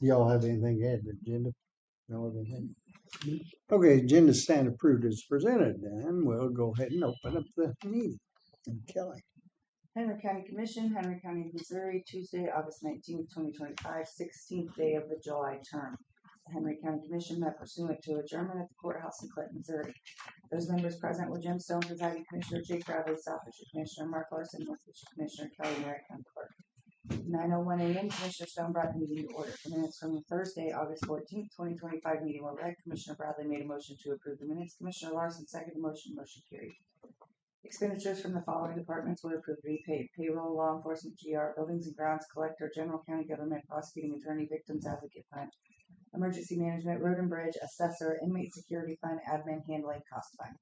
y'all have anything to add to the agenda? No other thing? Okay, agenda stand approved as presented, and we'll go ahead and open up the meeting. And Kelly. Henry County Commission, Henry County, Missouri, Tuesday, August 19th, 2025, 16th day of the July term. The Henry County Commission met pursuant to adjournment at the courthouse in Clinton, Missouri. Those members present were Jim Stone, presiding commissioner, Jake Bradley, South Fisher Commissioner, Mark Larson, North Fisher Commissioner, Kelly Merritt, County Clerk. 9:01 a.m. Commissioner Stone brought the meeting to order. The minutes from the Thursday, August 14th, 2025 meeting were read. Commissioner Bradley made a motion to approve the minutes. Commissioner Larson seconded the motion. Motion carried. Expenditures from the following departments were approved to be paid: payroll, law enforcement, GR, buildings and grounds, collector, general county government, prosecuting attorney, victims advocate fund, emergency management, road and bridge, assessor, inmate security fund, admin, handling, cost fund.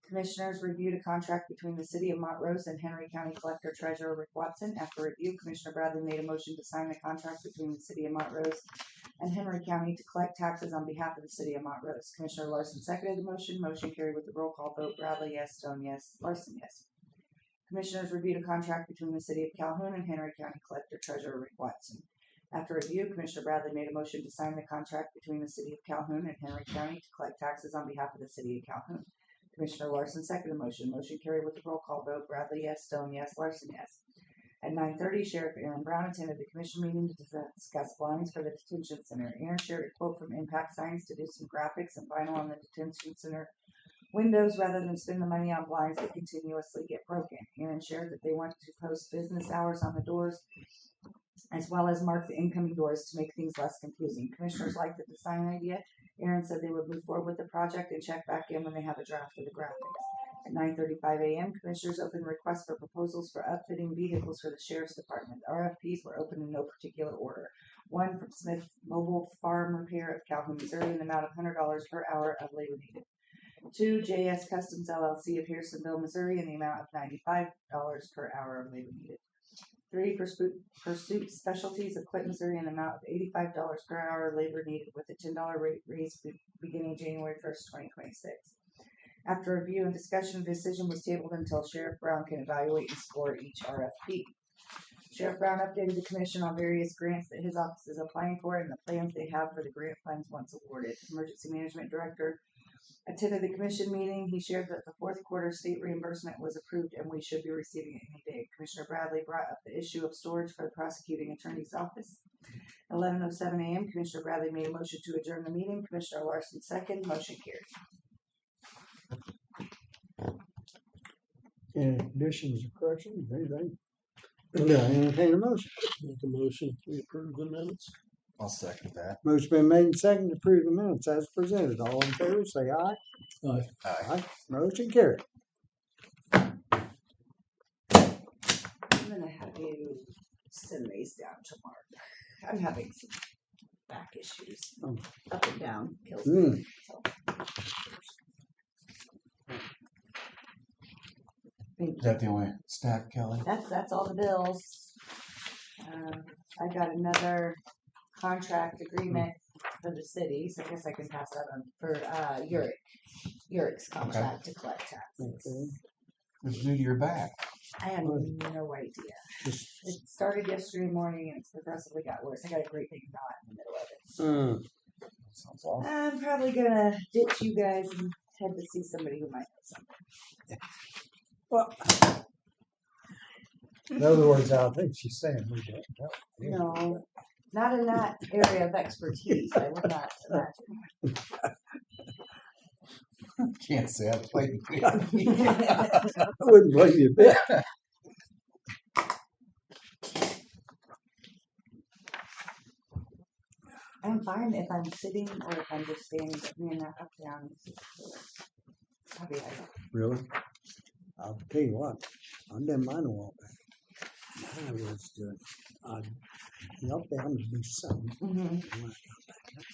Commissioners reviewed a contract between the City of Montrose and Henry County Collector Treasurer Rick Watson. After review, Commissioner Bradley made a motion to sign the contract between the City of Montrose and Henry County to collect taxes on behalf of the City of Montrose. Commissioner Larson seconded the motion. Motion carried with the roll call vote. Bradley, yes. Stone, yes. Larson, yes. Commissioners reviewed a contract between the City of Calhoun and Henry County Collector Treasurer Rick Watson. After review, Commissioner Bradley made a motion to sign the contract between the City of Calhoun and Henry County to collect taxes on behalf of the City of Calhoun. Commissioner Larson seconded the motion. Motion carried with the roll call vote. Bradley, yes. Stone, yes. Larson, yes. At 9:30, Sheriff Aaron Brown attended the commission meeting to discuss blinds for the detention center. Aaron shared a quote from Impact Signs to do some graphics and vinyl on the detention center windows rather than spend the money on blinds that continuously get broken. Aaron shared that they want to post business hours on the doors as well as mark the incoming doors to make things less confusing. Commissioners liked the design idea. Aaron said they would move forward with the project and check back in when they have a draft of the graphics. At 9:35 a.m., Commissioners opened requests for proposals for upfitting vehicles for the Sheriff's Department. The RFPs were open in no particular order. One from Smith Mobile Farm Repair of Calhoun, Missouri, in the amount of $100 per hour of labor needed. 2, JS Customs LLC of Harrisonville, Missouri, in the amount of $95 per hour of labor needed. 3, Pursuit Specialties of Clinton, Missouri, in the amount of $85 per hour of labor needed, with a $10 rate raise beginning January 1st, 2026. After review and discussion, the decision was tabled until Sheriff Brown can evaluate and score each RFP. Sheriff Brown updated the commission on various grants that his office is applying for and the plans they have for the grant funds once awarded. Emergency Management Director attended the commission meeting. He shared that the fourth quarter state reimbursement was approved and we should be receiving it any day. Commissioner Bradley brought up the issue of storage for the prosecuting attorney's office. 11:07 a.m., Commissioner Bradley made a motion to adjourn the meeting. Commissioner Larson second. Motion carried. Any additions or corrections, anything? Yeah, entertain a motion. Make a motion, we approve the minutes. I'll second that. Motion been made and seconded to approve the minutes as presented. All in favor, say aye. Aye. Aye. Motion carried. I'm gonna have you send these down to Mark. I'm having some back issues. Oh. Up and down kills me. So. Is that the only stack, Kelly? That's all the bills. I got another contract agreement for the city, so I guess I can pass that on for Urick's contract to collect taxes. Okay. It's due to your back. I have no idea. It started yesterday morning and it's progressively got worse. I got a great big knot in the middle of it. Sounds awful. I'm probably gonna ditch you guys and head to see somebody who might know something. Well, in other words, I think she's saying we don't know. No, not in that area of expertise. I would not imagine. Can't say I played with I wouldn't blame you a bit. I'm fine if I'm sitting or if I'm just standing, but me and that up down is just I'll be like, Really? I'll tell you what, I've done mine a while back. I was doing, I knelt down to do something. And when I got back up,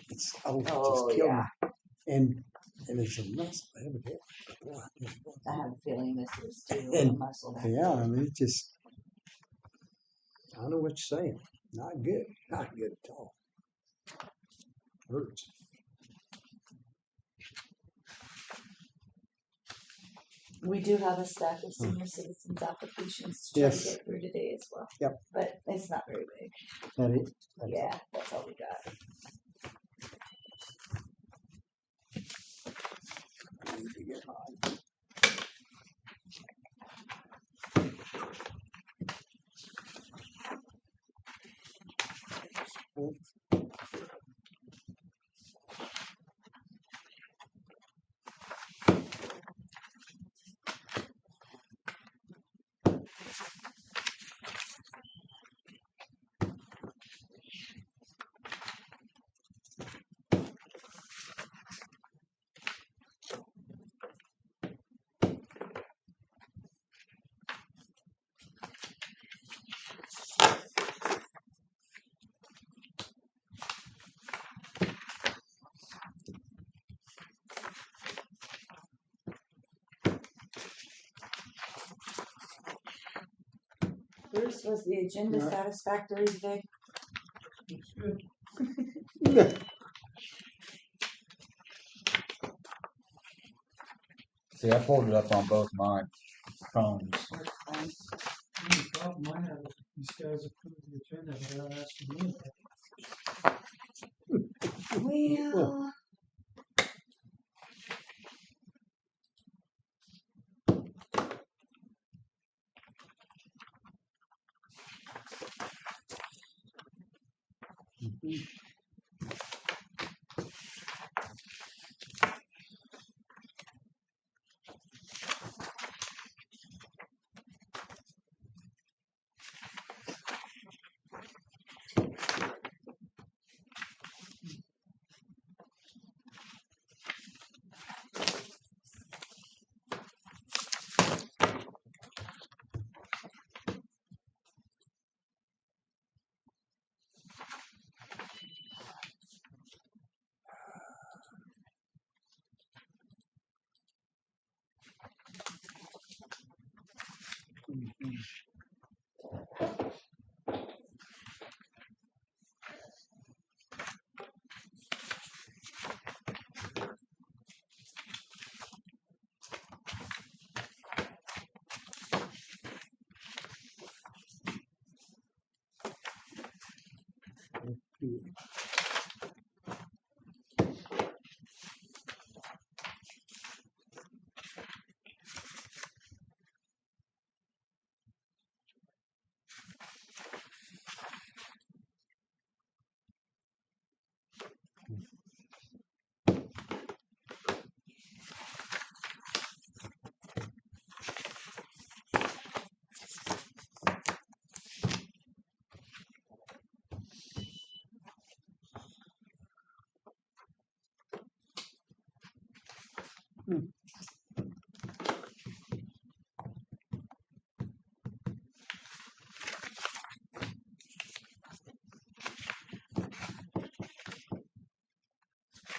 it's just killed me. And it's a muscle, evidently. Boy, I have a feeling this is too a And- muscle. yeah, I mean, it just, I don't know what you're saying. Not good. Not good at all. Hurts. We do have a stack of senior citizens applications to try to Yes. get through today as well. Yep. But it's not very big. That it? Yeah, that's all we got. I need to get high. Bruce, was the agenda Yeah. satisfactory today? See, I pulled it up on both my phones. The problem I have is these guys approve the agenda without asking me. Well,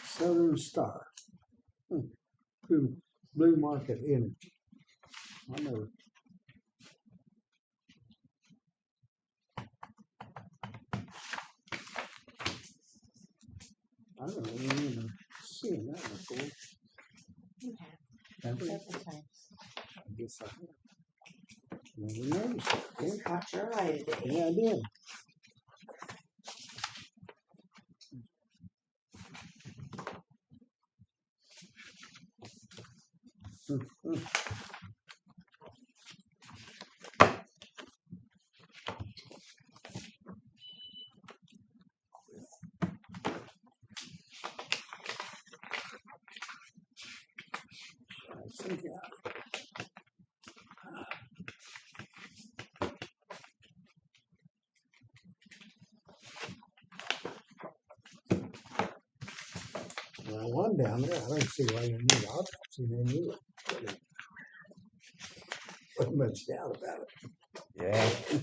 Southern Star. Blue Market Energy. I know. I don't remember seeing that before. you have several times. I guess I have. Never noticed it. Just caught your eye today. Yeah, I did. I think, well, one down there, I don't see why you need autopsy, then you wasn't much doubt about it. Yeah.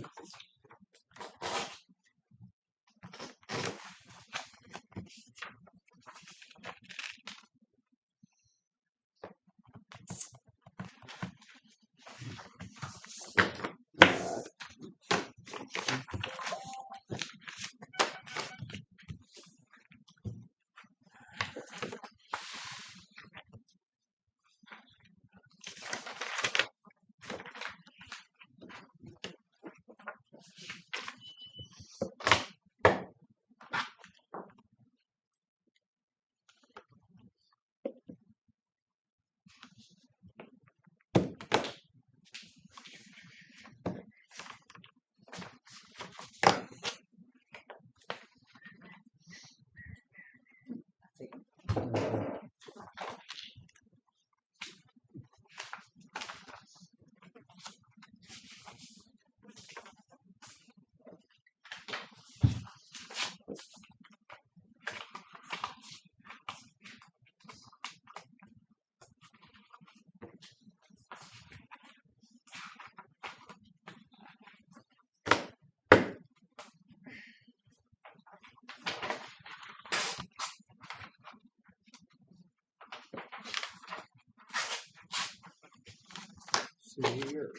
See here.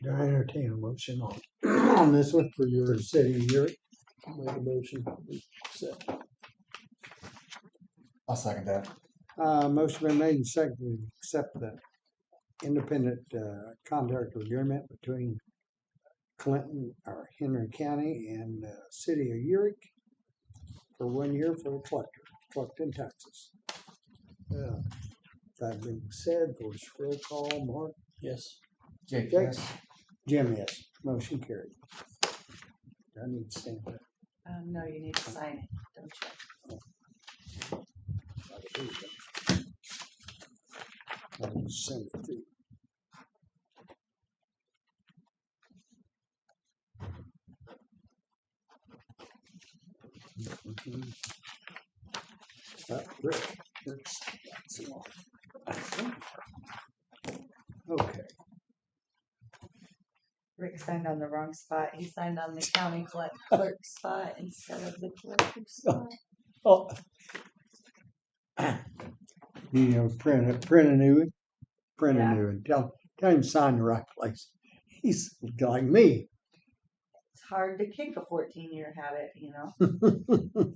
Do I entertain a motion on, on this one for your city year? Make a motion. We accept. I'll second that. Motion been made and seconded to accept the independent, contract agreement between Clinton or Henry County and, city of Uric for 1 year for the collector, collecting taxes. That being said, for roll call, Mark, Yes. Jake, Jake? yes. Jim, yes, motion carried. I need to stand there. No, you need to sign it, don't you? I'll send it to you. Rick, that's the one. Okay, Rick signed on the wrong spot. He signed on the county clerk spot instead of the collector's spot. oh. You know, print a new one, print a Yeah. new one, tell him to sign the right place. He's like me. It's hard to kick a 14-year habit, you know?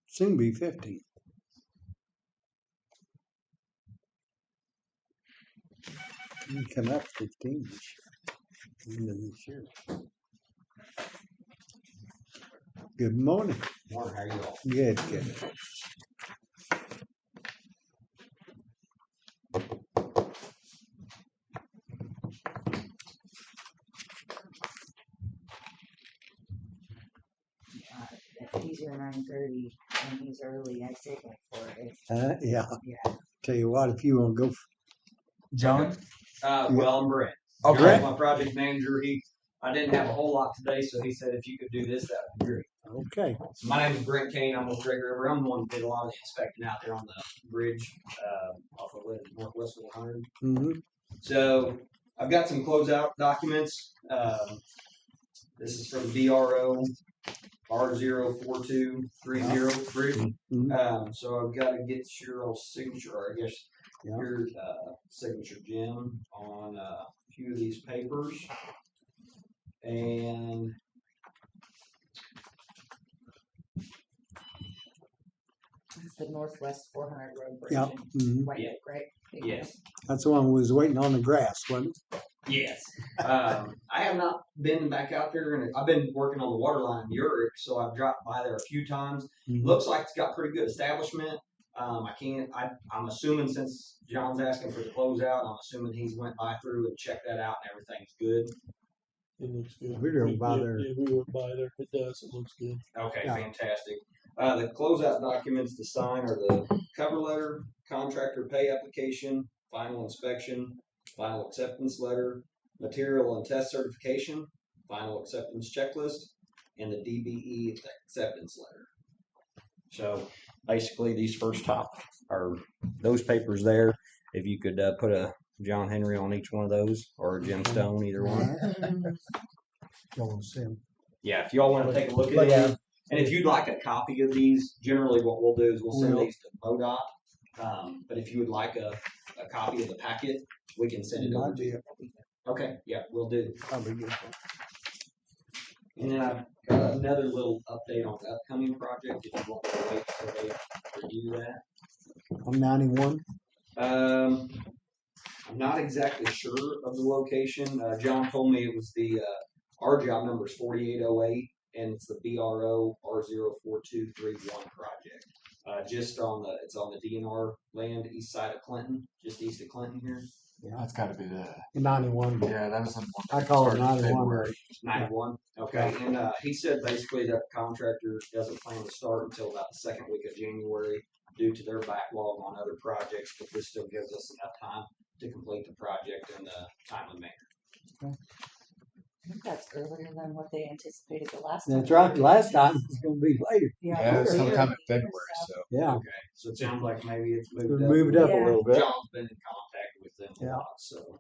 Soon be 15. You can come up 15 this year. End of this year. Good morning. Morning, how you all? Good, good. If he's here 9:30 and he's early, I take like 4 days. Yeah. Yeah. Tell you what, if you want to go, John? Well, I'm Brent. Okay. John's my project manager. I didn't have a whole lot today, so he said if you could do this, that would be great. okay. So my name is Brent Kane. I'm with Great River. I'm the one that did a lot of the inspecting out there on the bridge off of Northwest 100. Mm-hmm. So I've got some closeout documents. This is from BRO R04230 bridge. Mm-hmm. So I've got to get your signature, or I guess Yeah. your signature, Jim, on a few of these papers. And It's the Northwest 400 Road Bridge. Yeah. Mm-hmm. White Yeah. Lake, right? Big yes, That's the one who was waiting on the grass, wasn't it? yes. I have not been back out there, and I've been working on the water line in Europe, so I've dropped by there a few times. Mhm. Looks like it's got pretty good establishment. I'm assuming since John's asking for the closeout, I'm assuming he's went by through and checked that out and everything's good. It looks good. We drove by there. Yeah, we went by there. It does. It looks good. Okay, Yeah. fantastic. The closeout documents to sign are the cover letter, contractor pay application, final inspection, final acceptance letter, material and test certification, final acceptance checklist, and the DBE acceptance letter. So basically, these first top are those papers there. If you could put a John Henry on each one of those, or a Jim Stone, either one. Y'all see 'em. Yeah, if y'all want to take a look at it, and if you'd like a copy of these, generally what we'll do is we'll send these to MoDOT. But if you would like a copy of the packet, we can send it over Might to be you. Okay, yeah, we'll do. probably good. And then I've got another little update on the upcoming project, if you want to wait till they review that. On 91. I'm not exactly sure of the location. John told me it was our job number is 4808, and it's the BRO R04231 project. It's on the DNR land, east side of Clinton, just east of Clinton here. That's gotta be the, 91. yeah, that was the one. I call it started in 91. February. 91. Okay, and he said basically that the contractor doesn't plan to start until about the second week of January due to their backlog on other projects, but this still gives us enough time to complete the project in a timely manner. I think that's earlier than what they anticipated the last time. That's right. Last time it was going to be later. Yeah, earlier sometime in year, February, so. Yeah. Okay, so it sounds like maybe it's moved We'll up. move it up Yeah. a little bit. John's been in contact with them a Yeah. lot, so.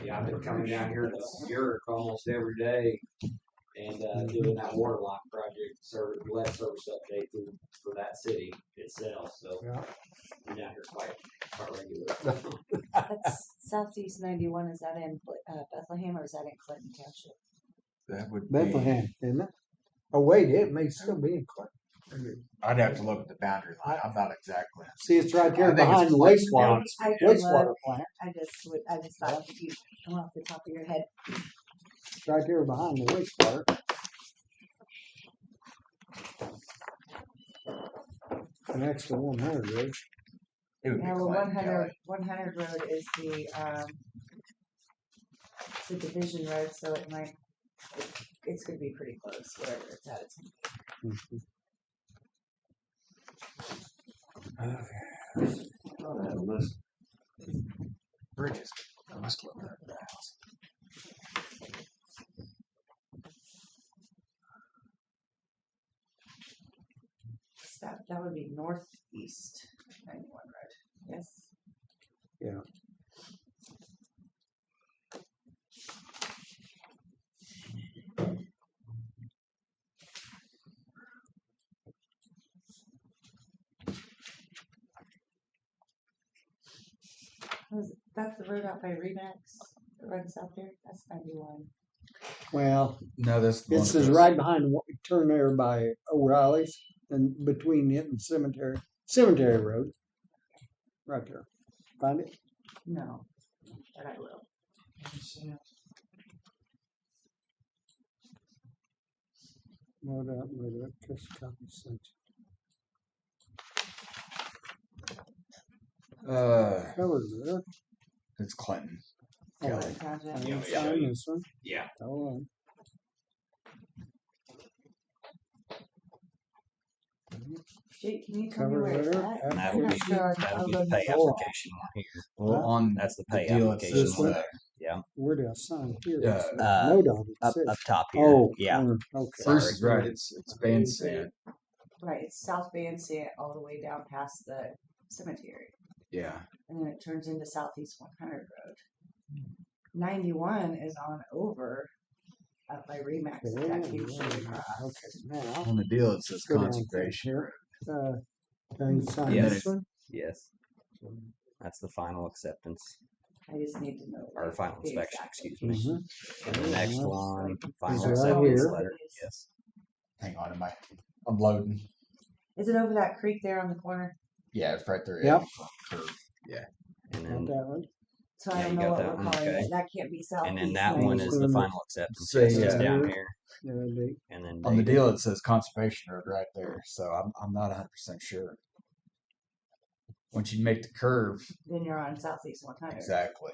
Yeah, I've been coming down here to Urick almost every day and doing that water line project, lead service update for that city itself, so. Yeah. I'm down here quite regular. That's Southeast 91. Is that in Bethlehem or is that in Clinton Township? That would be, Bethlehem, isn't it? Oh, wait, it may still be in Clinton. I'd have to look at the boundary line. I'm not exactly. See, it's right I there think it's behind the Clinton, to be wastewater. honest. I can Wastewater look. plant. I just thought you come off the top of your head. It's right there behind the wastewater. Next to 100 Road. It would be Now, Clinton 100 Road is the division road, so it's gonna be pretty close wherever it's at. Oh, that list. Bridges. I must look at the house. That would be northeast 91 Road. Yes. Yeah. That's the road out by Remax that runs out there. That's 91. Well, No, this. this is right behind what we turn there by O'Reilly's and between it and Cemetery Road. Right there. Find it? No, but I will. No, just copy sent. Covered there. It's Clinton. Oh, Clinton Township. I Yeah, didn't yeah. sign this one. Yeah. Hold on. Jake, can you tell me Cover where it's letter. at? That I'm would not be, sure. that I'll would be the look. pay Oh. application one here. Well, on That's the the pay deal, it application says, one there. Yeah. Where did I sign here? Yeah. No dot. It Up says. top here. Oh, Yeah. Okay. Bruce is right. It's Van Sant. Right, it's South Van Sant all the way down past the cemetery. Yeah. And then it turns into Southeast 100 Road. 91 is on over up by Remax. Okay, That huge shooting across. okay, now. On the deal, it says Go down conservation. here. Can you sign Yes. this one? Yes. That's the final acceptance I just need to know. or final the inspection, exact excuse me. location. And the next one, final it right acceptance here? letter. Yes. Hang on, I'm loading. Is it over that creek there on the corner? Yeah, it's right there. Yep. Curve. And Not then that one. So I Yeah, don't you know got what that we're one, calling okay. it. That can't be southeast. And then that one is the 91. final acceptance. Say, Yes, it's yeah. down here. Yeah, they- And then On the dated. deal, it says Conservation Road right there, so I'm not 100% sure. Once you make the curve, Then you're on southeast 100. exactly.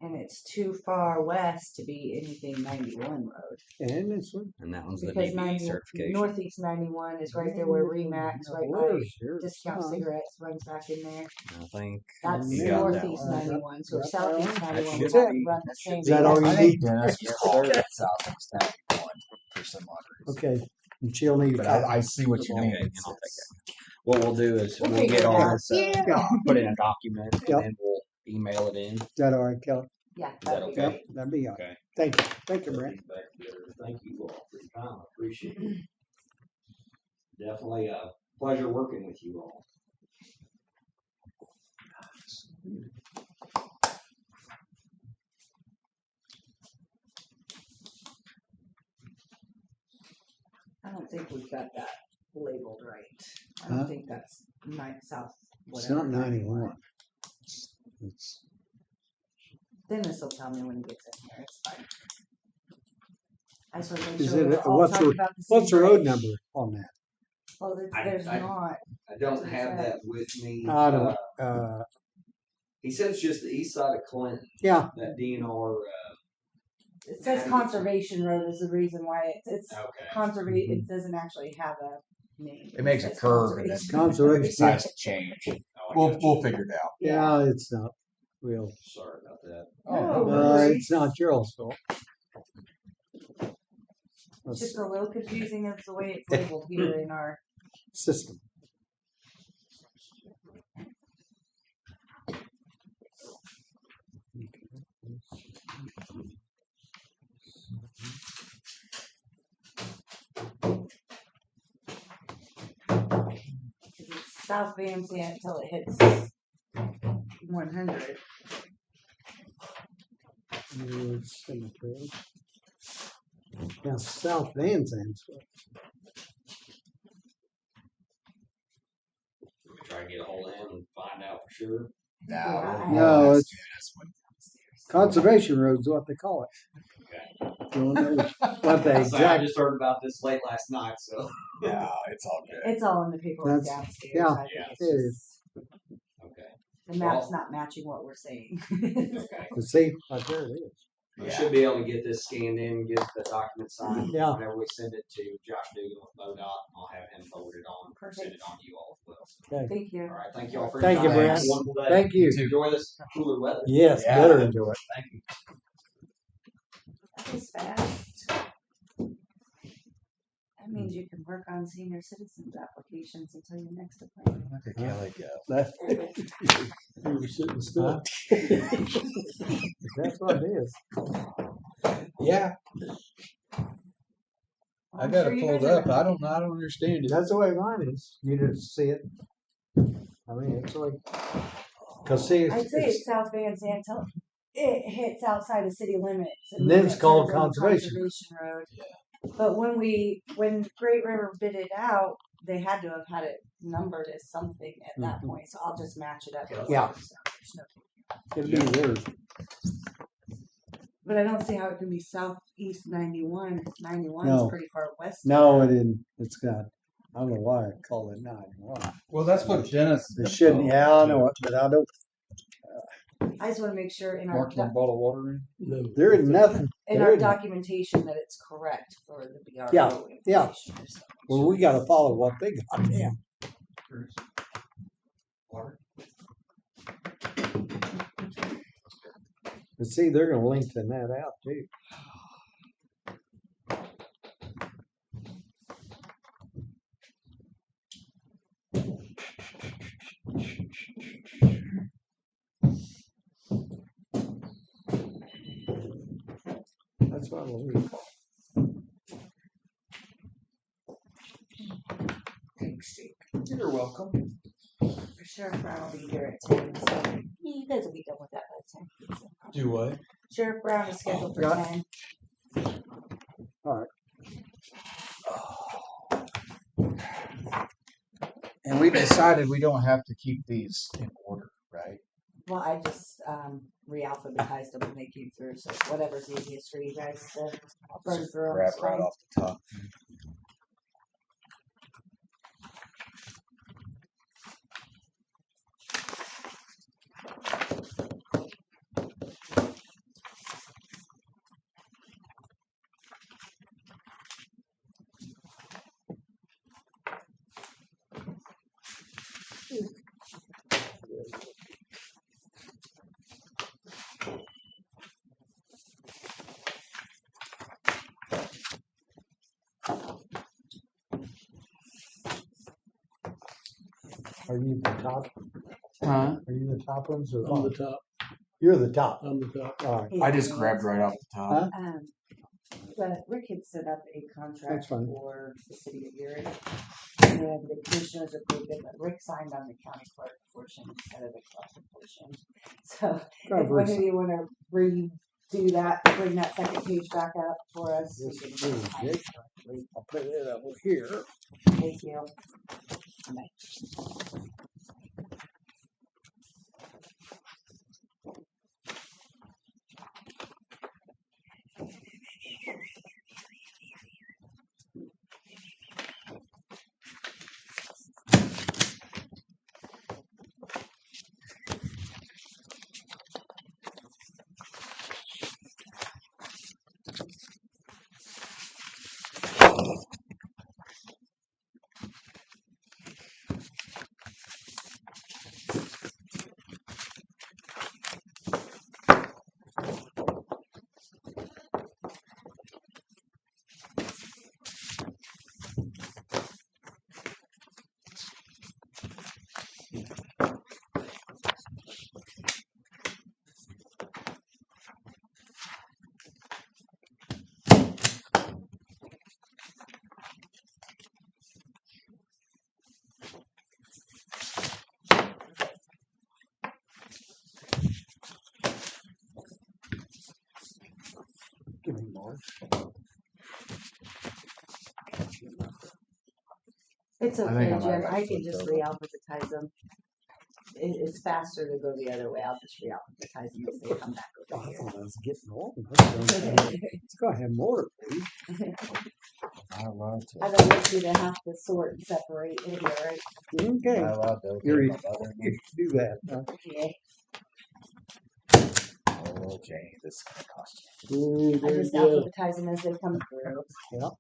And it's too far west to be anything 91 road. And it's. And that one's the Because DBE certification. Northeast 91 is right there where Remax, right by Discount Cigarettes. Cigarettes, runs back in there. I think That's you got that Northeast one. 91. So Got that Southeast one? 91 should would have to be- run the same. Is that all you I need? think Dennis Yes, called sir. it Southeast 91 for some odd reason. Okay, and she'll need. But I see what you Okay, mean. and I'll take that. What we'll do is We'll we'll figure get it out. ours, Yeah. put in a document, and Yep. then we'll email it in. Is that all right, Kelly? Yeah, that that'd be okay? Yep, great. that'd be all right. Okay. Thank you. Thank you, Brent. Thank you all for your time. I appreciate it. Definitely a pleasure working with you all. I don't think we've got that labeled right. I Huh? don't think that's south. It's Whatever. not 91. It's, Dennis will tell me when he gets in here. It's fine. I just want to make Is sure it- we're all what's talking the- about the what's the same road bridge. number on that? Oh, there's I- not. I don't have that with me. I don't, He said it's just the east side of Clinton, yeah, that DNR. It says Conservation Road is the reason why it's Okay. conservation. It doesn't actually have a name. It makes a says curve and then Conservation. it decides to change. Oh, I We'll got you. figure it out. yeah, it's not real. Sorry about that. No, Well, it's not your fault. It's just a little confusing as the way it's labeled here in our. System. It's South Van Zandt until it hits 100. Cemetery. Now, South Van Zandt's. We try to get a hold of him and find out for sure. No, it's Conservation Road's what they call it. Don't know what the I exact. just heard about this late last night, so. No, it's all good. It's all in the paperwork That's- downstairs. yeah, I think it's it is. just- Okay. The map's not matching what we're saying. Okay. To see, right there it is. We should be able to get this scanned in, get the document signed. Yeah. Whenever we send it to Josh Dugan with MoDOT, I'll have him forward it on, send it on to you all as well. Thank you. All right, thank you all for your Thank time. you, Have a Brent. wonderful day. Thank you. Enjoy this cooler weather. Yes, Yeah. better enjoy it. Thank you. That was fast. That means you can work on senior citizens applications until your next appointment. Look at Kelly go. That- You were sitting still. That's what it is. Yeah, I I'm got sure it you pulled guys are- up. I don't understand it. That's the way mine is. You just see it. I mean, it's like, cause see, I'd say it's, it's South Van Zandt till it hits outside the city limits. And then it's it called turns into Conservation. Road. But when Great River bid it out, they had to have had it numbered as something at that Mhm. point. So I'll just match it up. Yeah. There's no- it'll be yours. But I don't see how it can be southeast 91. 91 is No. pretty far west. No, it didn't. It's got, I don't know why I call it 91. Well, that's what Dennis. It shouldn't, yeah, I know it, but I don't, I just want to make sure in our Mark one bottle of water in. No. there is nothing. in there our isn't. documentation that it's correct for the BRO. Yeah, yeah. information or something. Well, we gotta follow what they got, yeah. Water. But see, they're gonna lengthen that out too. That's what we call. Thanks, Jake. You're welcome. For Sheriff Brown will be here at 10. So you guys will be done with that by 10. Do what? Sheriff Brown is scheduled for Yeah. 10. And we decided we don't have to keep these in order, right? Well, I just re-alphabetized them when they came through, so whatever's easiest for you guys to burn through them. Grab is right fine. off the top. Are you the top? Huh? Are you the top ones or? On the top, You're the top. on the top. All right. I just grabbed right off the top. Huh? But Rick had set up a contract That's fine. for the city of Erie. And the commissioners approved it, but Rick signed on the county clerk portion instead of the collector portion. So if one of you wanna redo that, bring that second page back up for us. we This can is sign it Jake. correctly. I'll put it over here. Thank you. Bye. Give me more. It's I think okay, I might Jim. have I can flipped just over. re-alphabetize them. It's faster to go the other way. I'll just re-alphabetize them as they come back Oh, over I here. thought I was getting old. It's gonna have more, please. I love to. I don't want you to have to sort and separate anyway, right? Okay, I love to. You're- My mother. you can do that. Huh? Yeah. Okay, this is gonna cost Ooh, I there just you go. alphabetize them as they come through.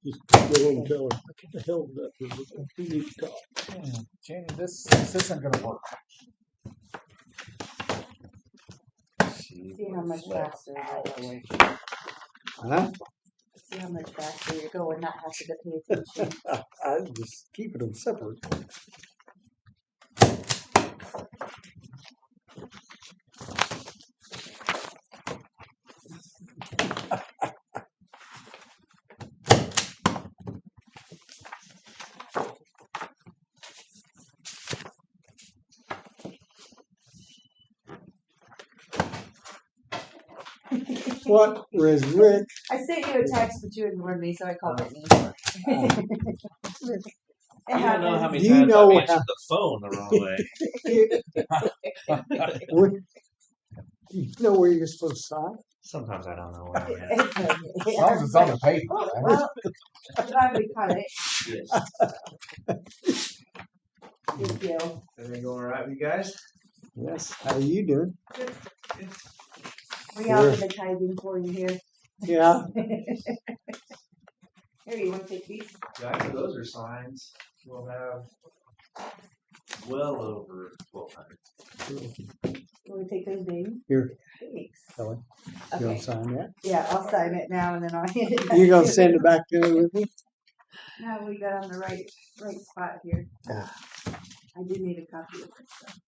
Just go and tell her, what the hell is that? We need to talk. you. Jenny, this isn't gonna work. She See how much faster you're going. Huh? See how much faster you're going, not have to pay attention. I'm just keeping them separate. What was Rick? I sent you a text, but you ignored me, so I called Whitney. It You don't know how happens. many Do you times know I've answered how- the phone the wrong way. You know where you're supposed to sign? Sometimes I don't know where I'm at. As long as it's on the paper. Oh, right? well, I'm glad we caught it. Yes. Thank you. Everything going all right with you guys? Yes. How are you doing? Re-alphabetizing for you here. Yeah. Here, you want to take these? Yeah, after those are signs, we'll have well over 1,200. Want to take those, baby? Here, Thanks. Kelly. You Okay. gonna sign that? Yeah, I'll sign it now and then I'll hand it back. You gonna to send you. it back to me with me? No, we got on the right spot here. I do need a copy of this stuff.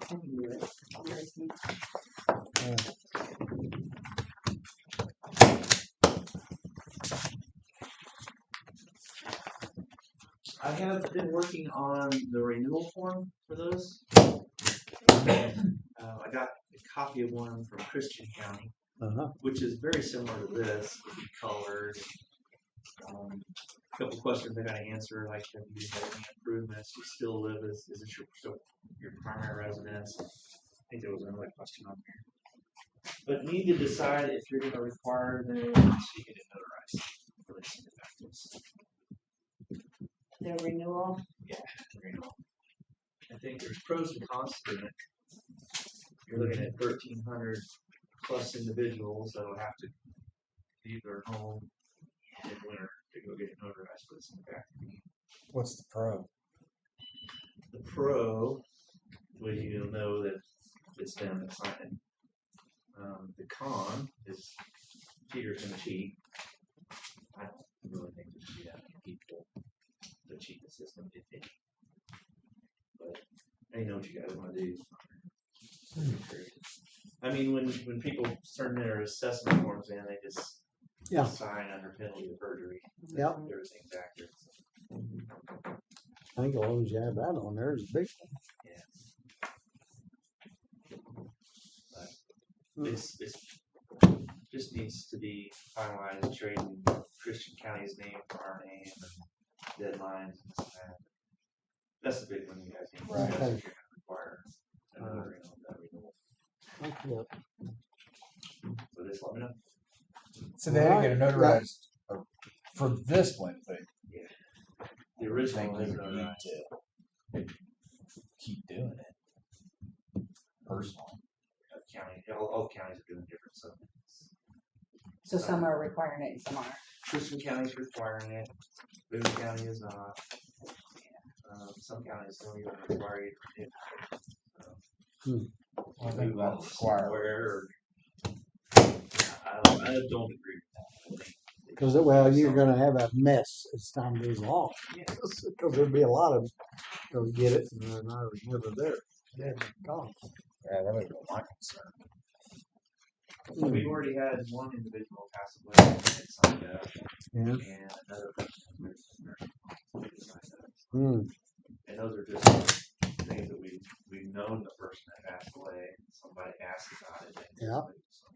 I can do it. Here's me. I have been working on the renewal form for those. I got a copy of one from Christian County, Uh-huh. which is very similar to this, with the colors. Couple questions I gotta answer, like, have you had any improvements, you still live, is this your primary residence? I think there was another question on there. But need to decide if you're gonna require them to get it notarized for the send it back to us. The renewal, Yeah, I think there's pros and cons to it. You're looking at 1,300 plus individuals that'll have to leave their home in winter to go get it notarized for the send it back to me. What's the pro? The pro, well, you'll know that it's them that sign it. The con is cheaters gonna cheat. I don't really think there should be that many people that cheat the system, if any. But I know what you guys wanna do. I mean, when people turn their assessment forms in, they just Yeah. sign under penalty of perjury. Yep. Everything's accurate. I think as long as you have that on there, it's a big This just needs to be finalized, trading Christian County's name for our name and deadlines and stuff like that. That's the big one you guys need to Right. discuss if you're gonna require another renewal. So just let me know. So they didn't get it notarized for this one, but The I original think is we would need to keep doing it personally. county, all counties are doing different, so. so some are requiring it and some aren't. Christian County's requiring it, Boone County is not. Some counties don't even require it. I think that require. Where, I don't agree with that. because, well, you're gonna have a mess as time goes along. Yeah. Because there'll be a lot of, they'll get it and they're not never there. They're gone. Yeah, that would be my concern. We've already had one individual pass away and signed up, Yeah. and another person signed up. Hmm. And those are just things that we've known the person that passed away. Somebody asked about it. Yeah. So,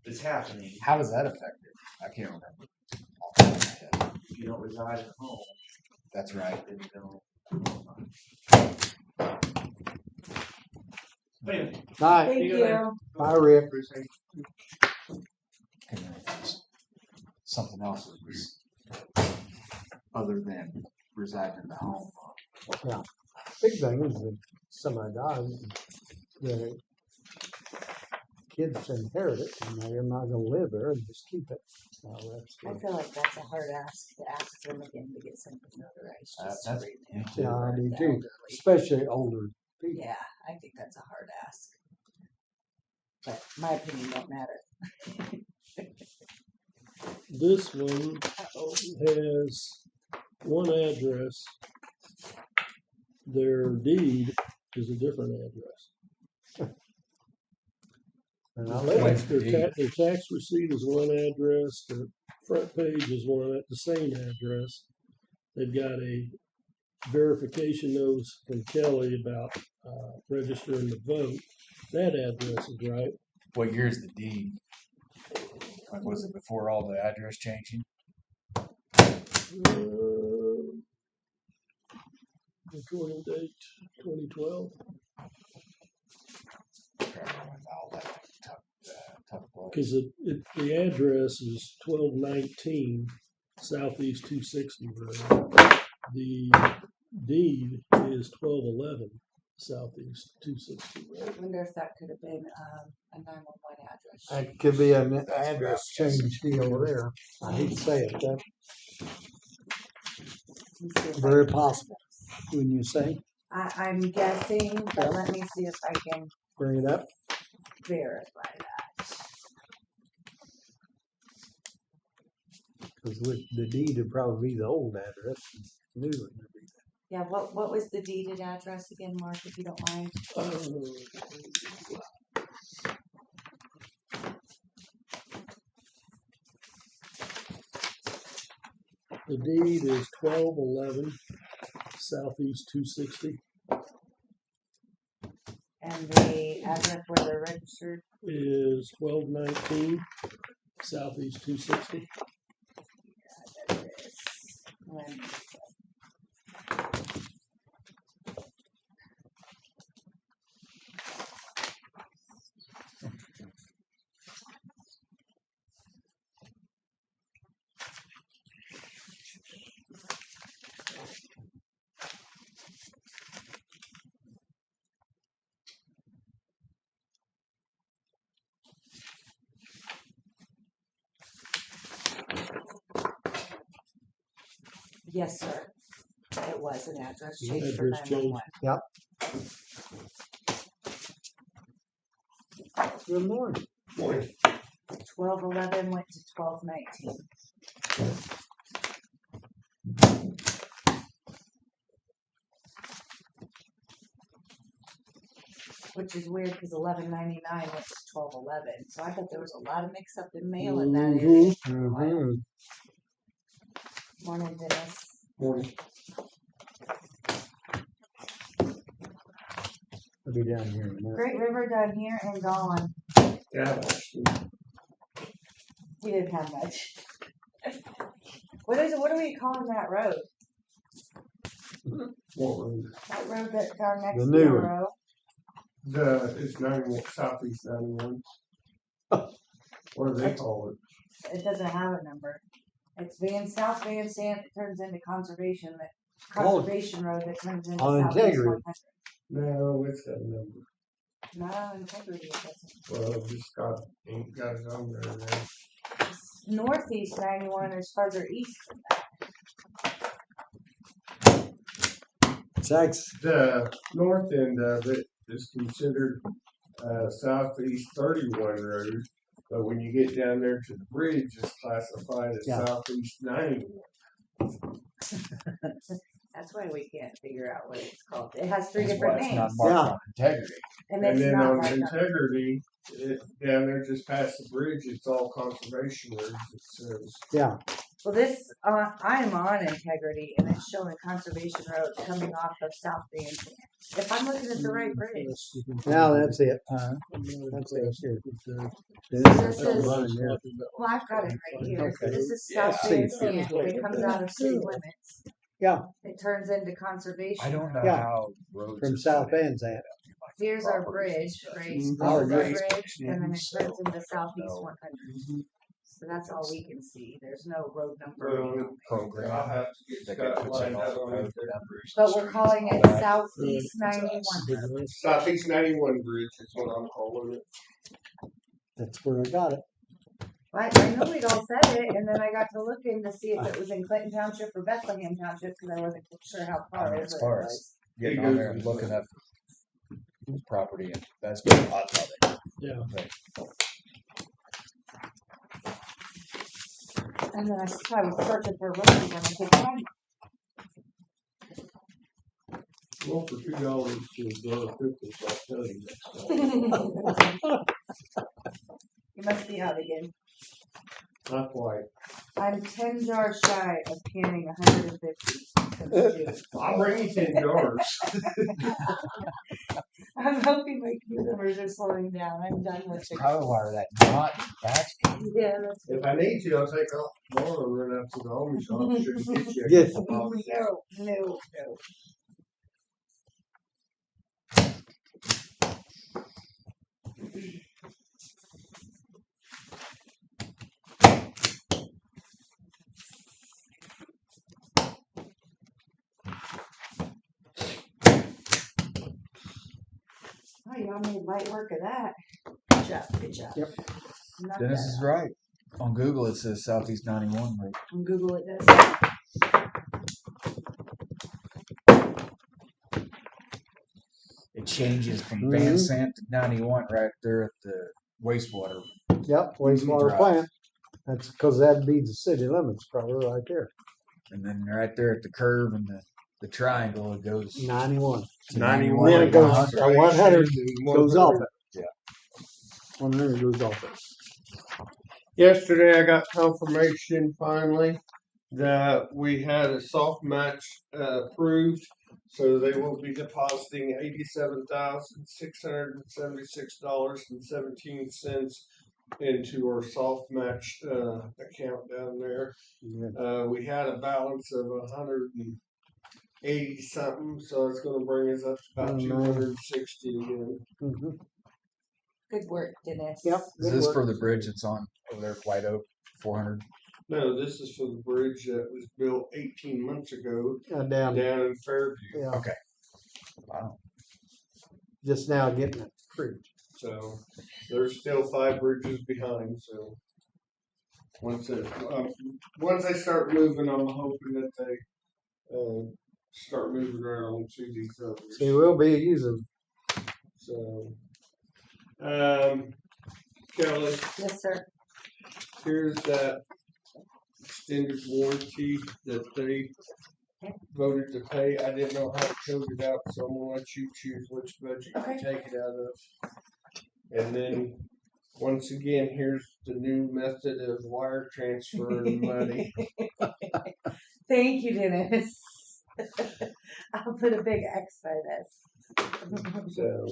it's happening. How does that affect it? I can't remember. Off the top of my head. If you don't reside at home, That's right. then you don't. But anyway, All right. Thank you. you. Bye, Rick. Bruce, hey. Couldn't really think of something else that was other than residing in the home. Big thing is that somebody dies, the kids inherit it and they're not gonna live there and just keep it. So that's I good. feel like that's a hard ask to ask them again to get something notarized. Just to That's read me it. too. Yeah, I do The too, elderly. especially older people. Yeah, I think that's a hard ask. But my opinion don't matter. This one has one address. Their deed is a different address. And I live What's in, Their tax receipt is one address, their front page is one at the same address. They've got a verification notice from Kelly about registering to vote. That address is right. What year is the deed? Like, was it before all the address changing? Recording date 2012. All that tough blood. Because the address is 1219 Southeast 260 Road. The deed is 1211 Southeast 260 Road. I wonder if that could have been a 911 address. that could be an address change deal there. I hate to say it, that's Let me see if I very can- possible. When you say, I'm guessing, but let me see if I can bring it up. verify that. Because the deed would probably be the old address, new and everything. Yeah, what was the deeded address again, Mark, if you don't mind? The deed is 1211 Southeast 260 And the address where they're registered? is 1219 Southeast 260. And yes, sir. It was an address change for Address change. 911. Good morning. 1211 went to 1219. Which is weird because 1199 went to 1211. So I bet there was a lot of mix up in mail in that area. Mhm. Morning, Dennis. Morning. I'll be down here in a minute. Great River down here and gone. Yeah. We didn't have much. What is it? What are we calling that road? What road? That road that down next The to new the one. road. It's 91, Southeast 91. What do they call it? It doesn't have a number. It's South Van Sant. It turns into Conservation. That Oh. Conservation Road that turns into On Southeast Integrity. 100. No, it's got a number. Not on Integrity. It doesn't. Well, ain't got it on there now. It's Northeast 91 is further east than that. Sykes. The north end of it is considered Southeast 31 Road, but when you get down there to the bridge, it's classified as Yeah. Southeast 91. That's why we can't figure out what it's called. It has three That's why different it's not names. marked Yeah. on integrity. And And it's then not on right up. Integrity, down there just past the bridge, it's all conservation roads, it says. Yeah. Well, this, I'm on Integrity and it's showing Conservation Road coming off of South Van Sant. If I'm looking at the right bridge. Now that's it. Uh-huh. That's it. Here. This is- mine here. Well, I've got it right here. Okay. This is Yeah. South Van Sant. It comes out of city limits. Yeah. It turns into Conservation. I don't know Yeah. how roads From are South set up. Van Sant. Here's our bridge, right? Mhm. This is our Right. bridge, and then it So, turns into Southeast no. 100. So that's all we can see. There's no road number. I'll Program have to get that Scott puts in lined all up the on road it. numbers. But and we're streets calling and it all that. Southeast It's 91. Southeast 91 Bridge is what I'm calling it. That's where I got it. I know we'd all said it, and then I got to looking to see if it was in Clinton Township or Bethlehem Township, because I wasn't sure how I far mean, over as it far was. as getting on there and looking up property, and that's good. I love it. Yeah. But And then I was searching for roads when I could find it. Well, for $2 to $1.50, I'll tell you next time. You must be out again. Not quite. I'm 10 jars shy of canning 150 since June. I'll bring you 10 jars. I'm hoping my queue numbers are slowing down. I'm done with that's it. probably why that not back. Yeah, that's If I need to, I'll take off tomorrow and run out to the home shop. Shouldn't get you. Yes. no. Oh, y'all made light work of that. Good job, good job. Yep. Knock Dennis that is out. right. On Google, it says Southeast 91. Right? On Google it does. It changes from Van Sant to 91 right there at the wastewater. Yep. Wastewater Drive. plant. That's because that'd be the city limits probably right there. And then right there at the curve and the triangle, it goes 91. to 91. Then it goes, 100. 100 goes off 100. it. Yeah. 100 goes off it. Yesterday, I got confirmation finally that we had a soft match approved, so they will be depositing $87,676.17 into our soft match account down there. Yeah. We had a balance of 180 something, so it's going to bring us up to about Oh, nice. 260 again. Mhm. Good work, Dennis. Yep. Is good this work. for the bridge that's on over there at White Oak, 400? No, this is for the bridge that was built 18 months ago Down. down in Fairview. Yeah. Okay. Wow. Just now getting it approved. So there's still 5 bridges behind. So once they start moving, I'm hoping that they start moving around to these others. So you will be using. So, Kelly, Yes, sir. here's that extended warranty that they voted to pay. I didn't know how to code it out, so I'm gonna let you choose which budget Okay. you take it out of. And then, once again, here's the new method of wire transferring money. Thank you, Dennis. I'll put a big X by this. So,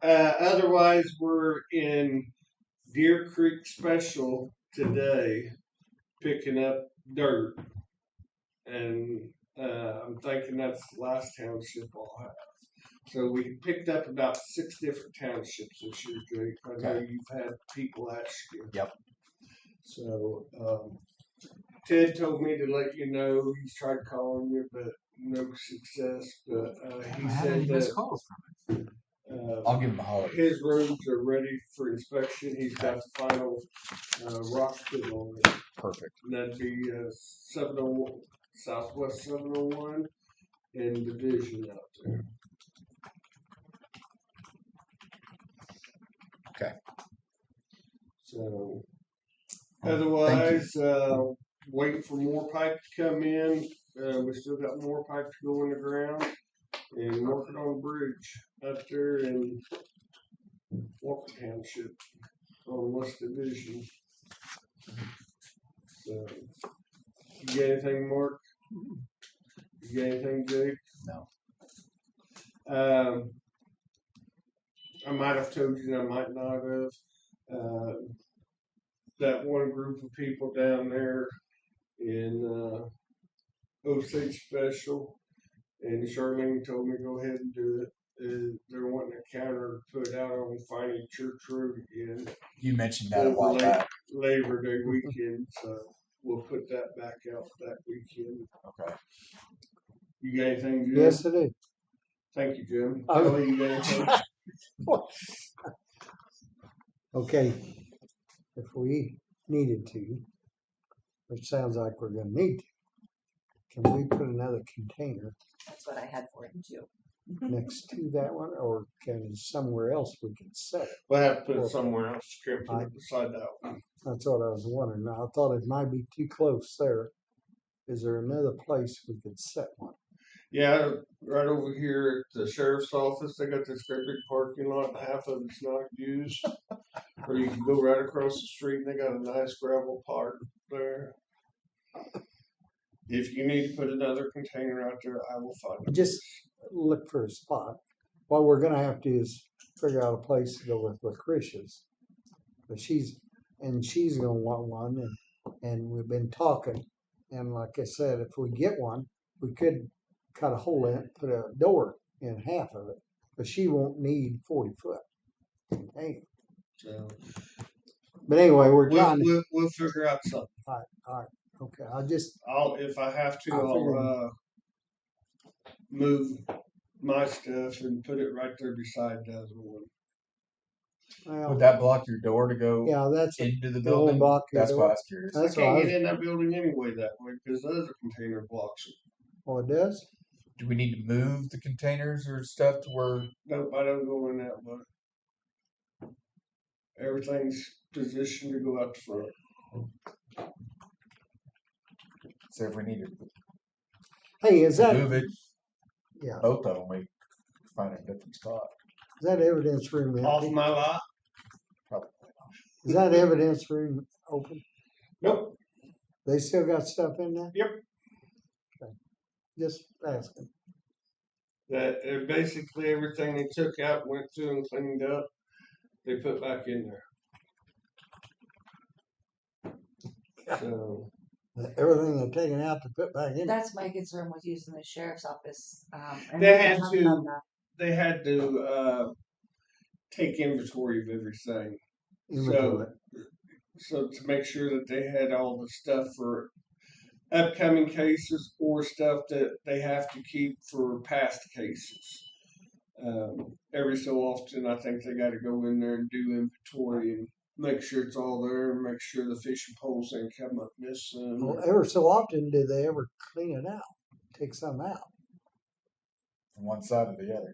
otherwise, we're in Deer Creek Special today, picking up dirt, and I'm thinking that's the last township I'll have. So we picked up about 6 different townships this year, Jake. I know you've had people ask you. Yep. So Ted told me to let you know. He's tried calling you, but no success. But he said that calls from it. I'll give him a holler. his roads are ready for inspection. He's got the final rock put on it. Perfect. And that'd be 701 Southwest 701 and Division out there. Okay. So Thank otherwise, waiting for more pipe to come in. We still got more pipe to go in the ground, and working on the bridge up there in Walker Township on West Division. So, you got anything, Mark? You got anything, Jake? No. I might have told you, and I might not have. That one group of people down there in Osage Special, and Charlene told me go ahead and do it. They're wanting a counter put out on Finding Church Road again. You mentioned that a while back. Labor Day weekend, so we'll put that back out that weekend. Okay. You got anything, Jim? Yes, it is. Thank you, Jim. Oh. Kelly, you got anything? Okay. If we needed to, which sounds like we're gonna need to, can we put another container That's what I had for him too. next to that one, or can somewhere else we can set it? We'll have to put it somewhere else, scripted it beside that one. That's what I was wondering. I thought it might be too close there. Is there another place we could set one? Yeah, right over here at the sheriff's office, they got this great big parking lot, half of it's not used. Or you can go right across the street and they got a nice gravel park there. If you need to put another container out there, I will find it. Just look for a spot. What we're gonna have to do is figure out a place to go with Lucretia's. But she's gonna want one, and we've been talking. And like I said, if we get one, we could cut a hole in it, put a door in half of it. But she won't need 40 foot. Hey. So But anyway, we're trying to. we'll figure out something. All right. Okay. I'll if I have to, I'll figure I'll move my stuff and put it right there beside the other one. Well, Would that block your door to go yeah, that's into the it won't building? block your That's door. why I was curious. That's I what I can't was, get in that building anyway that way because the other container blocks it. oh, it does? Do we need to move the containers or stuff to where? Nope, I don't go in that way. Everything's positioned to go out the front. So if we need to Hey, is that move it, yeah? both of them, we find a different spot. Is that evidence room Off empty? my lot? Probably not. Is that evidence room open? Nope. They still got stuff in there? Yep. Okay. Just asking. That basically everything they took out, went through and cleaned up, they put back in there. So Everything they're taking out to put back in. That's my concern with using the sheriff's office. And They we had talked to- about that. they had to take inventory of everything. Inventory. So to make sure that they had all the stuff for upcoming cases or stuff that they have to keep for past cases. Every so often, I think they got to go in there and do inventory and make sure it's all there and make sure the fishing poles ain't come up missing. Well, ever so often, do they ever clean it out? Take some out? From one side or the other.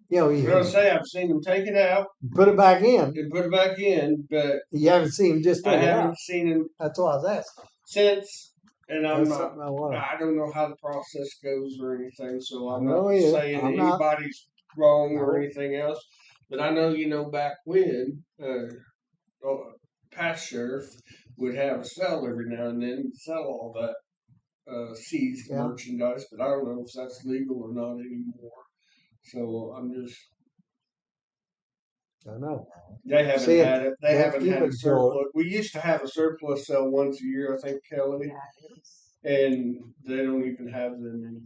You know, I was you gonna say I've seen them take it out put it back in. and put it back in, but You haven't seen them just I take it out. haven't seen them That's why I was asking. since. And I'm That's not. something I want. I don't know how the process goes or anything, so I'm I know not you. saying I'm that not. anybody's wrong or No. anything else. But I know, back when past sheriff would have a sell every now and then, sell all that seized Yeah. merchandise, but I don't know if that's legal or not anymore. So I'm just. I know. They haven't See, had it. They they haven't keep had a it till- surplus. We used to have a surplus sale once a year, I think, Kelly, Yeah, it was. and they don't even have them anymore.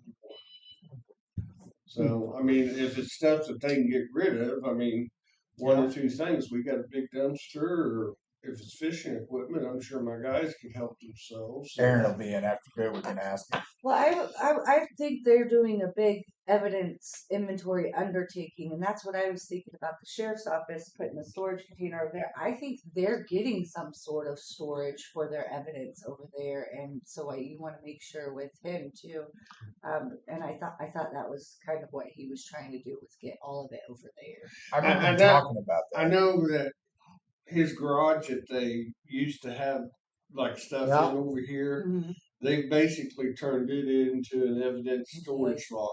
So, I mean, if it's stuff that they can get rid of, I mean, one or two things. We got a big dumpster, or if it's fishing equipment, I'm sure my guys can help themselves. So. Aaron will be in after good. We can ask him. Well, I think they're doing a big evidence inventory undertaking, and that's what I was thinking about the sheriff's office putting a storage container over there. I think they're getting some sort of storage for their evidence over there, and so you want to make sure with him too. And I thought that was kind of what he was trying to do, was get all of it over there. I remember I him know- talking about that. I know that his garage that they used to have like stuff Yeah. in over here, they basically turned it into an evidence storage locker.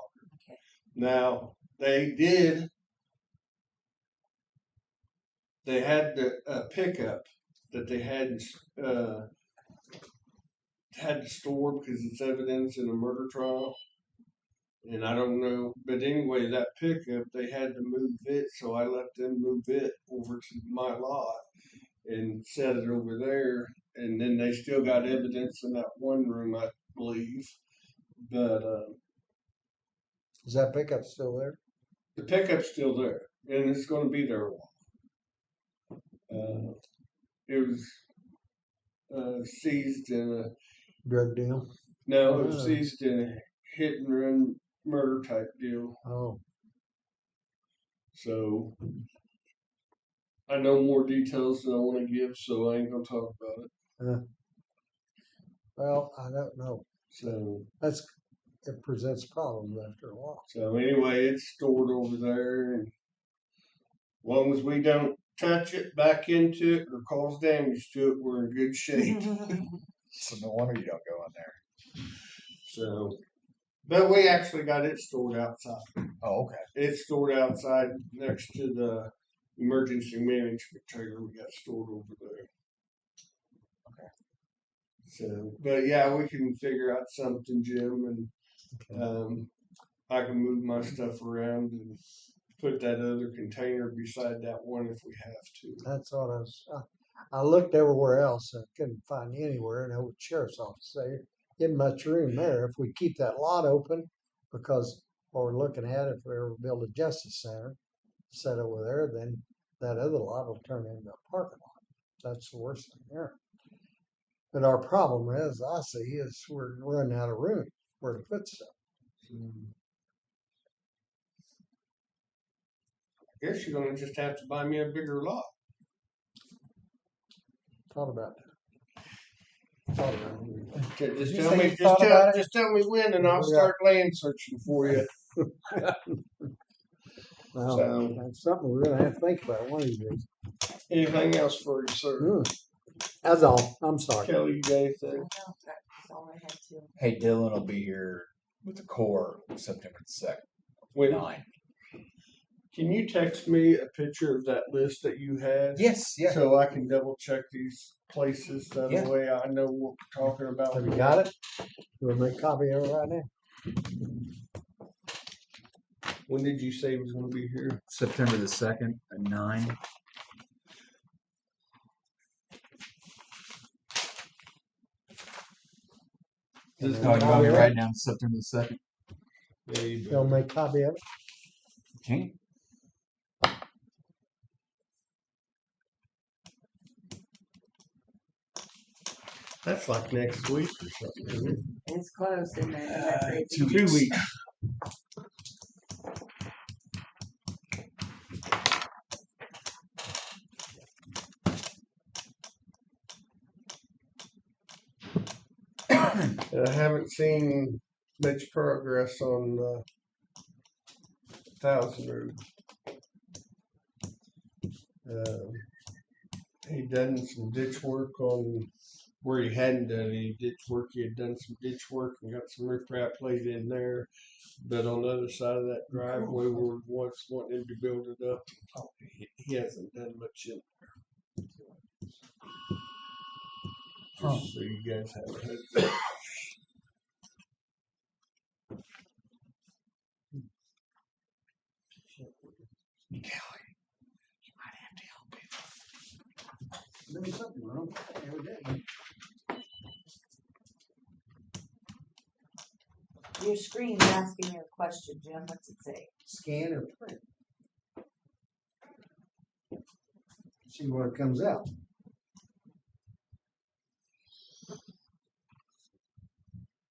Okay. Now they had the pickup that they had to store because it's evidence in a murder trial. And I don't know, but anyway, that pickup, they had to move it, so I let them move it over to my lot and set it over there. And then they still got evidence in that one room, I believe. But Is that pickup still there? the pickup's still there, and it's going to be there a while. It was seized in a Drug deal? no, it was Oh. seized in a hit and run murder type deal. Oh, So I know more details than I want to give, so I ain't gonna talk about it. well, I don't know. So It presents problems after a while. anyway, it's stored over there, and as long as we don't touch it, back into it, or cause damage to it, we're in good shape. So no wonder you don't go in there. So, but we actually got it stored outside. Oh, okay. It's stored outside next to the emergency management trailer we got stored over there. Okay. So, but yeah, we can figure out something, Jim, and I can move my stuff around and put that other container beside that one if we have to. That's what I looked everywhere else and couldn't find anywhere in the old sheriff's office. There isn't much room there. If we keep that lot open, because what we're looking at, if we ever build a justice center set over there, then that other lot will turn into a parking lot. That's the worst thing there. But our problem is, I see, is we're running out of room where to put stuff. I guess you're gonna just have to buy me a bigger lot. Thought about that. Thought about it. Okay, just you tell say me, you thought about it? just tell me when, and I'll Yeah. start land searching for you. Well, So- that's something we're gonna have to think about one of these days. Anything else for you, sir? That's all. I'm sorry. Kelly, you got I anything? know, that's all I had to. Hey, Dylan will be here with the Corps September 2nd, Wait, 9. can you text me a picture of that list that you had? Yes, yeah. So I can double check these places. That Yeah. way I know what we're talking about. Have you got it? We'll make a copy of it right now. When did you say he was going to be here? September the 2nd at 9. Just Oh, you want me copy to of write it? down September the 2nd? Yeah, you They'll better. make a copy of it. Can't. That's like next week or something, isn't it? It's close, isn't it? Isn't that crazy? 2 weeks. I haven't seen much progress on Thousand Road. He done some ditch work on where he hadn't done any ditch work. He had done some ditch work and got some riprap laid in there. But on the other side of that driveway where we once wanted him to build it up, he hasn't done much in there. Just so you guys have a heads up. There's something wrong evidently. Your screen's asking you a question, Jim. What's it say? Scan or print. See what comes out.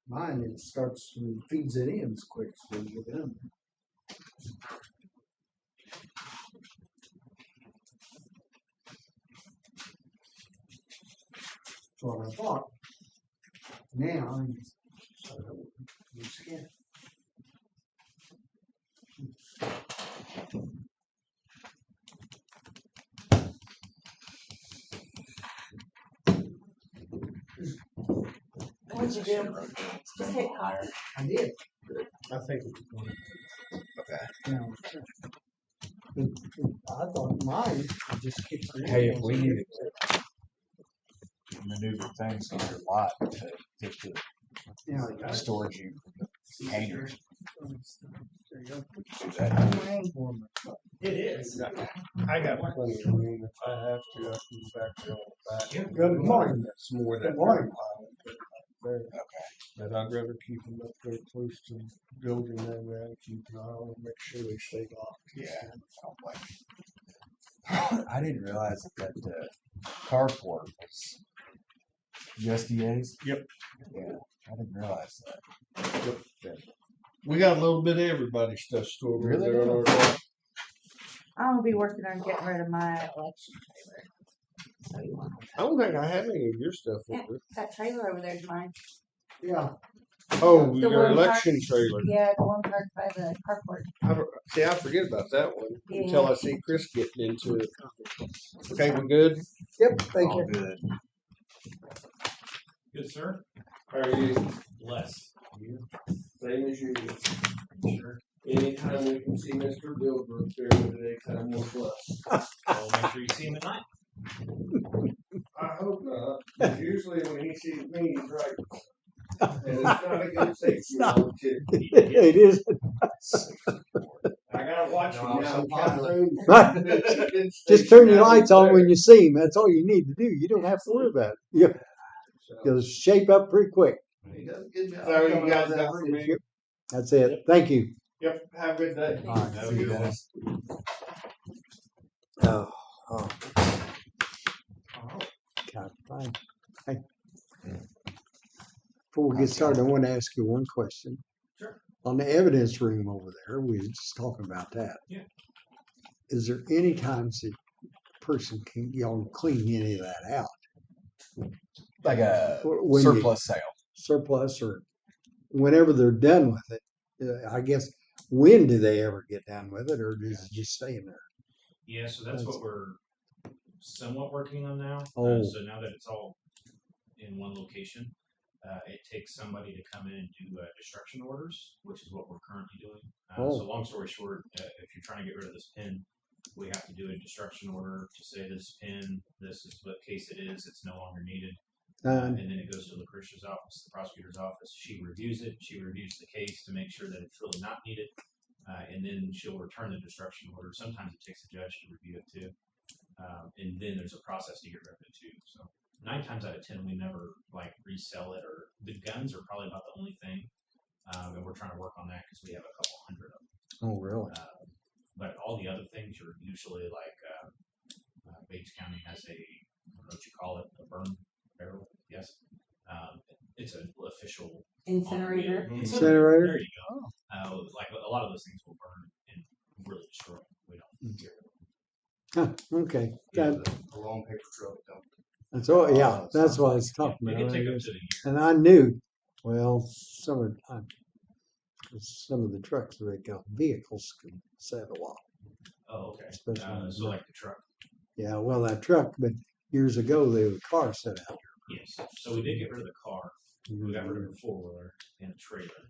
Mine, it starts and feeds it in as quick as we get in. That's what I thought. Now, you scan. What'd you do? Just hit copy. I did. I think it's going. Now, I thought mine just kicked it in. Hey, if we needed to maneuver things on your lot to get the Yeah, storage unit, hangers, there you go. do that. It is. I got plenty of room. If I have to, I can back there on the back. Good morning. That's more than Good morning. there. But I'd rather keep them up there close to the building that way. I keep an eye on them, make sure they stay locked. Yeah. I didn't realize that carport was USDA's. Yep. Yeah, I didn't realize that. We got a little bit of everybody's stuff stored over Really? there on our lot. I'm gonna be working on getting rid of my election trailer. So you want I don't think I have any of your stuff Yeah. over that trailer over there is mine. Yeah, there. Oh, The your one election trailer. Yeah, the one parked by the carport. See, I forget about that one Yeah. until I see Chris getting into it. Okay, we good? yep, thank All you. good. Good, sir. How are you? Bless. Same as usual. Sure. Anytime we can see Mr. Bilber up there with it, anytime we're plus. I'll make sure you see him tonight. I hope not. 'Cause usually when he sees me, he's right. And it's not a good safety alarm, too. It is. I gotta watch him No, now. some Just turn your lights on when you see him. That's all you need to do. You don't have to worry about it. Yeah, you'll shape up pretty quick. He does a good job. So you guys got for me? Yep. That's it. Thank you. Yep, have a good day. All right. Have a good one. Oh, God, fine. Hey. Before we get started, I want to ask you one question. Sure. On the evidence room over there, we were just talking about that. Yeah. Is there any times that person can, y'all clean any of that out? Like a When you- surplus sale. Surplus or whenever they're done with it? I guess, when do they ever get done with it, or does it just stay in there? Yeah, so that's what we're somewhat working on now. Oh. So now that it's all in one location, it takes somebody to come in and do destruction orders, which is what we're currently doing. Oh. So long story short, if you're trying to get rid of this pin, we have to do a destruction order to say this pin, this is what case it is, it's no longer needed. And then it goes to Lucretia's office, the prosecutor's office. She reviews it. She reviews the case to make sure that it's really not needed. And then she'll return the destruction order. Sometimes it takes a judge to review it too. And then there's a process to get rid of it too. So 9 times out of 10, we never like resell it, or the guns are probably about the only thing. And we're trying to work on that because we have a couple hundred of them. Oh, really? But all the other things are usually like Bates County has a, I don't know what you call it, a burn barrel. Yes. It's an official Incinerator. Incinerator? There you go. Like a lot of those things will burn and really destroy. We don't get rid of them. Huh, okay. Yeah, That, the long paper trail dump. that's all, yeah, that's what I was Yeah, talking it about. can I take up guess. to a year. And I knew, well, some of the trucks that got vehicles can set a while. Oh, okay. Especially on So the like the truck. Yeah, well, that truck, but years ago, they were car set out. Yes. So we did get rid of the car. We got rid of Mhm. the 4-wheeler and the trailer.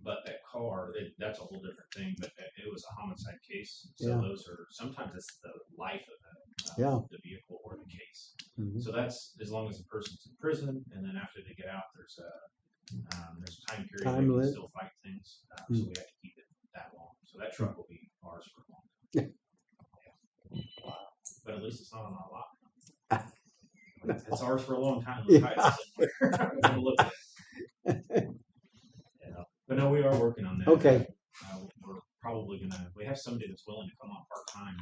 But that car, that's a whole different thing. But it was a homicide case. So Yeah. those are, sometimes it's the life of Yeah. the vehicle or the case. Mhm. So that's as long as the person's in prison, and then after they get out, there's a time period Time where you can limit. still fight things. So Mm. we have to keep it that long. So that truck will be ours for a long Yeah. time. Yeah. But at least it's not on our lot. It's ours for a long time. We'll hide it somewhere. We'll look at it. Yeah. But no, we are working on that. Okay. We're probably gonna. We have somebody that's willing to come on part time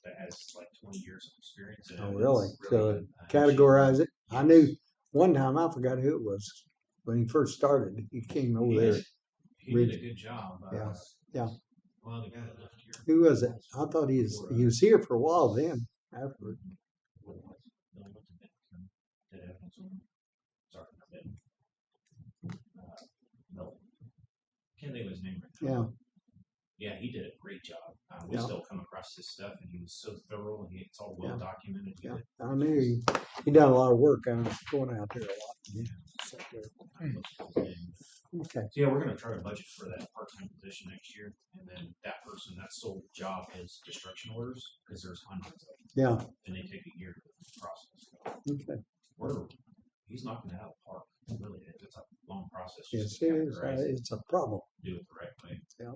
that has like 20 years of experience. In Oh, it. really? It's So she- categorize it. I yes. knew one time, I forgot who it was, when he first started, he came over there. He did a good job. Yeah. Yeah. Well, the guy that left here. Who was it? I thought he was here for a while then, after. No, I went to Benton. Did evidence on him. Sorry, not Benton. No. Can't think of his name right now. Yeah, Yeah, he did a great job. We Yeah. still come across his stuff, and he was so thorough, and it's all well documented. He yeah. did- I knew he done a lot of work. I was going out there a lot. Yeah. Sat there. and Okay. So yeah, we're gonna try to budget for that part-time position next year, and then that person, that sole job is destruction orders, because there's hundreds of them, Yeah. and they take a year to process. Okay. He's knocking it out of the park. It really is. It's a long process. Yes, just to it is. categorize it, It's a problem. do it the right way. Yeah.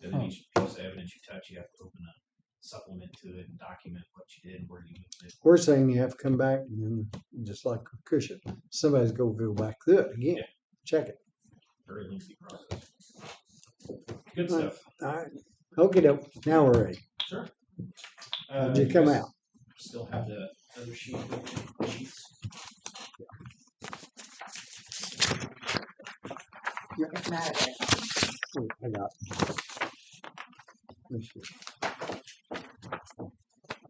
And then each piece of evidence you touch, you have to open a supplement to it and document what you did, where you moved it. We're saying you have to come back and then, just like a cushion, somebody's go back through it again. Yeah. Check it. Very lengthy process. Good stuff. All right. Okay, doke. Now we're ready. Sure. How'd you come guys out? Still have the other sheet sheets. It's not a- Oh, I got it. Let's see.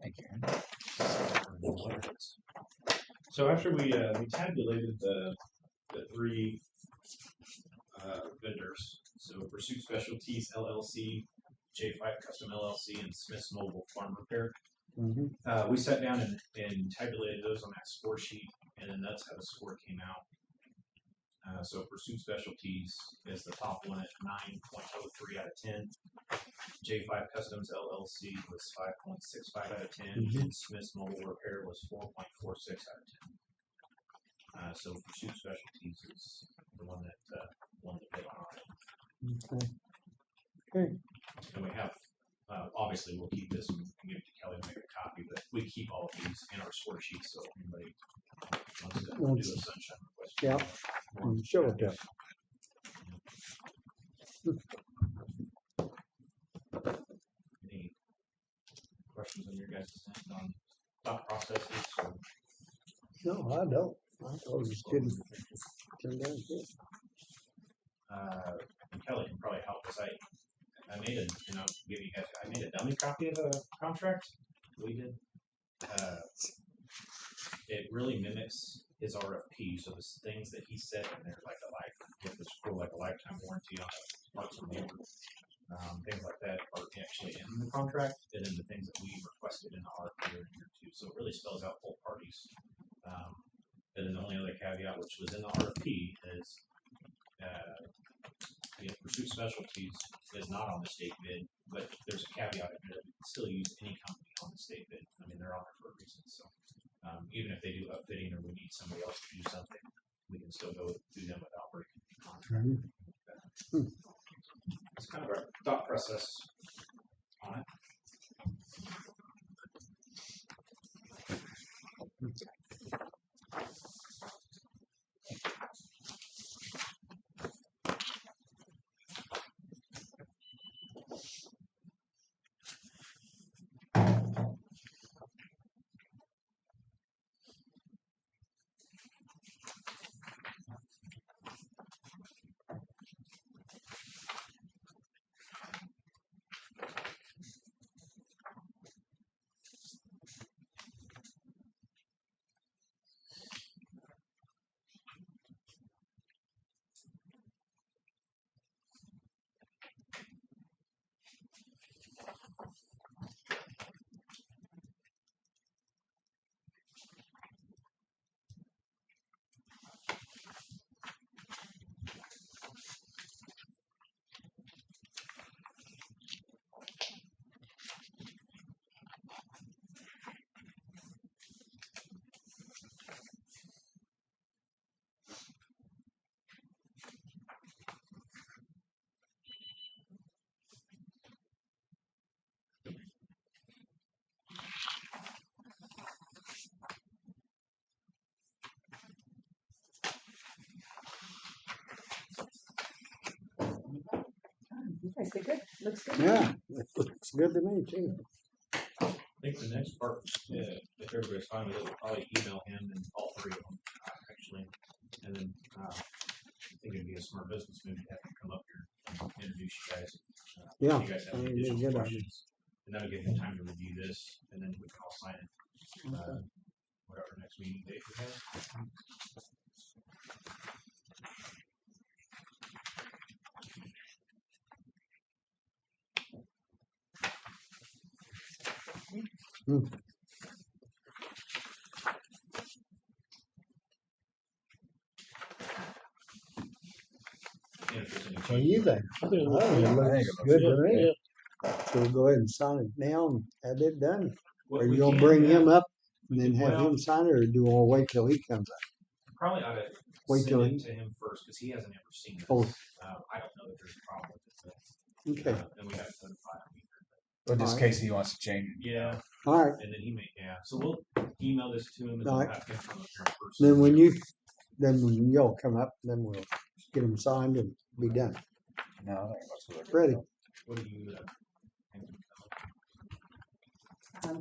Thank you. So after we tabulated the three vendors, so Pursuit Specialties LLC, J5 Custom LLC, and Smith's Mobile Farm Repair, Mhm. we sat down and tabulated those on that score sheet, and then that's how the score came out. So Pursuit Specialties is the top one at 9.03 out of 10. J5 Customs LLC was 5.65 out of 10, and Smith's Mobile Repair was 4.46 out of 10. So Pursuit Specialties is the one that won the bid on it. Okay. Okay. And we have, obviously, we'll keep this and give it to Kelly to make a copy, but we keep all of these in our score sheets, so if anybody wants to do a sunshine request. Yeah. Show it to 'em. Any questions on your guys' end on thought processes or? No, I don't. I thought it was good. Turned out good. And Kelly can probably help us. I made I made a dummy copy of the contract. We did. It really mimics his RFP. So the things that he said in there, like a lifetime warranty on parts and labor, things like that, are actually in the contract, and then the things that we requested in the RFP are in here too. So it really spells out both parties. And then the only other caveat, which was in the RFP, is Pursuit Specialties is not on the state bid, but there's a caveat in there that we can still use any company on the state bid. I mean, they're on there for a reason. So even if they do upfitting or we need somebody else to do something, we can still go through them without breaking the contract. It's kind of our thought process on it. You guys did good. Looks good. Yeah, it looks good to me too. I think the next part, if everybody's fine with it, we'll probably email him and all three of them, actually. And then, I think it'd be a smart business move to have him come up here and introduce you guys. Yeah, if you guys have I any think it'd be a additional good idea. questions. And that'll give him time to review this, and then we can all sign it, whatever next meeting date we have. And if there's any What do you think? I think it I looks think it good. looks good to me. Yeah. So we'll go ahead and sign it now and have it done. What Are we you gonna can, bring yeah, him up and then have Well- him sign it, or do you wanna wait till he comes up? Probably ought to Wait send till it he- to him first, because he hasn't ever seen this. Oh. I don't know that there's a problem with it, Okay, and we have to notify him. But just in Alright. case he wants to change it. Yeah, all right. and then he may, so we'll email this to him and then Alright. have him come up here in person. Then when y'all come up, then we'll get them signed and be done. No, I think that's what Ready? What do you,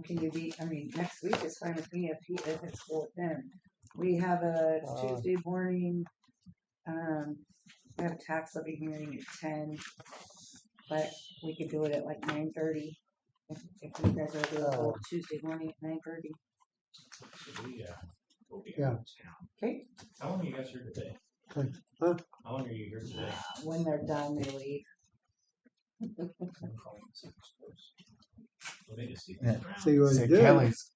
Can you be, next week is fine with me if it's cool with them. We have a Tuesday morning, we have a tax levy hearing at 10, but we could do it at like 9:30. If you guys are available Tuesday morning at 9:30. we'll be Yeah. out of town. Okay, How long are you guys here today? Huh? How long are you here today? when they're done, they leave. Well, they just see Yeah. things around. See what So he's doing. Kelly's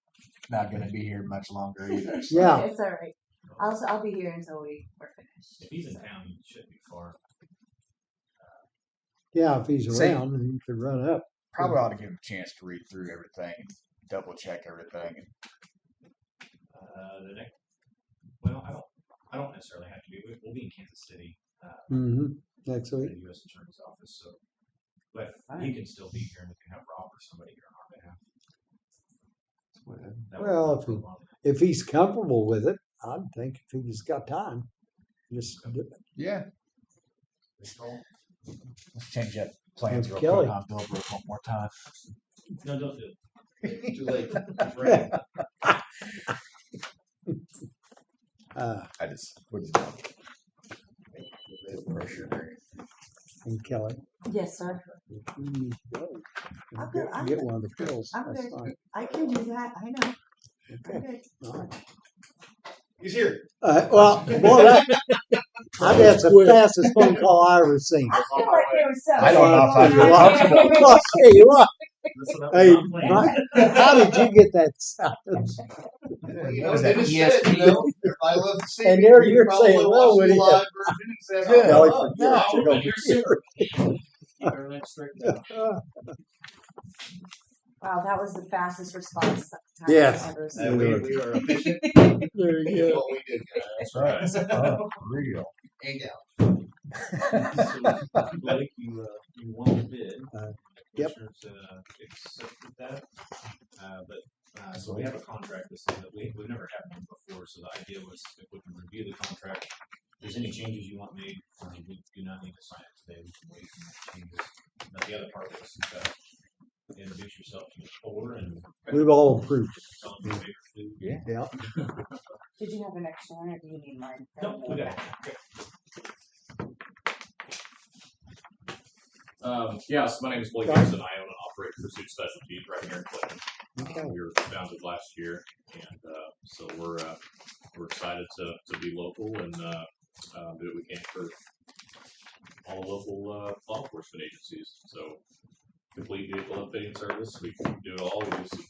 not gonna be here much longer either. So. Yeah, It's all right. I'll be here until we're finished. If he's in town, he shouldn't be far. yeah, if he's See- around, then you could run up. Probably ought to give him a chance to read through everything and double check everything. The next, well, I don't necessarily have to be. We'll be in Kansas City, Mm-hmm, next the week. U.S. Attorney's Office, so. But he can still be here, and we can have Rob or somebody here on our behalf. That would Well, work for a while. If he's comfortable with it, I'd think if he's got time, just do it. Yeah. Let's change that plans With real Kelly. quick on Billbrook one more time. No, don't do it. Too late. Right. I just wouldn't know. Pressure there. And Kelly. Yes, sir. if you need to go, I'm good, I'm Get good. one of the pills. I'm That's good. fine. I can do that. I know. I'm Okay. good. All right. He's here. Well, boy, that's the fastest phone call I ever seen. I feel like there was something. I don't know if I'd going be on. comfortable. I'll tell you what. Listen up, Hey, not playing. how did you get that sound? You know, Was they that just ESP? said, you know, everybody loves to see And me. there You you're probably saying, well, watched would the he live version and said, Good. oh, Kelly, oh, forget no, it. You're gonna You're be here. Keep everything straight. Wow, that was the fastest response time Yes. I've ever And seen. we are efficient There in you go. what we do, guys. That's right. Oh, real. Ain't doubt. So, Blake, you won the bid. Yep. Commissioners, accepted that. But So we have a contract that we've never had one before, so the idea was if we can review the contract, if there's any changes you want made, we do not need to sign it today, we can wait and make changes. But the other part was introduce yourself to the board and. We've all approved it. Tell them your favorite food. Yeah. Did you have an extra one or do you need mine? No, we got it. Yeah, so my name is Blake Gibson. I own and operate Pursuit Specialties right here in Clinton. We were founded last year, and so we're excited to be local and do what we can for all local law enforcement agencies. So complete vehicle upfitting service. We do it all. We do some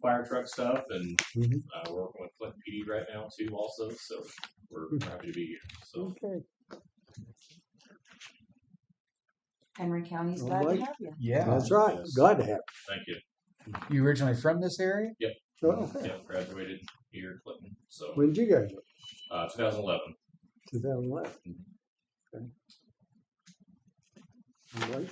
fire truck stuff, and we're working with Clinton PD right now too, also. So we're happy to be here. So. Okay. Henry County's All glad right. to have you. Yeah. That's right. Yes. Glad to have Thank you. You originally from this area? you. Oh, Yeah, graduated here in Clinton. So when did you guys? 2011. 2011. Okay. All right.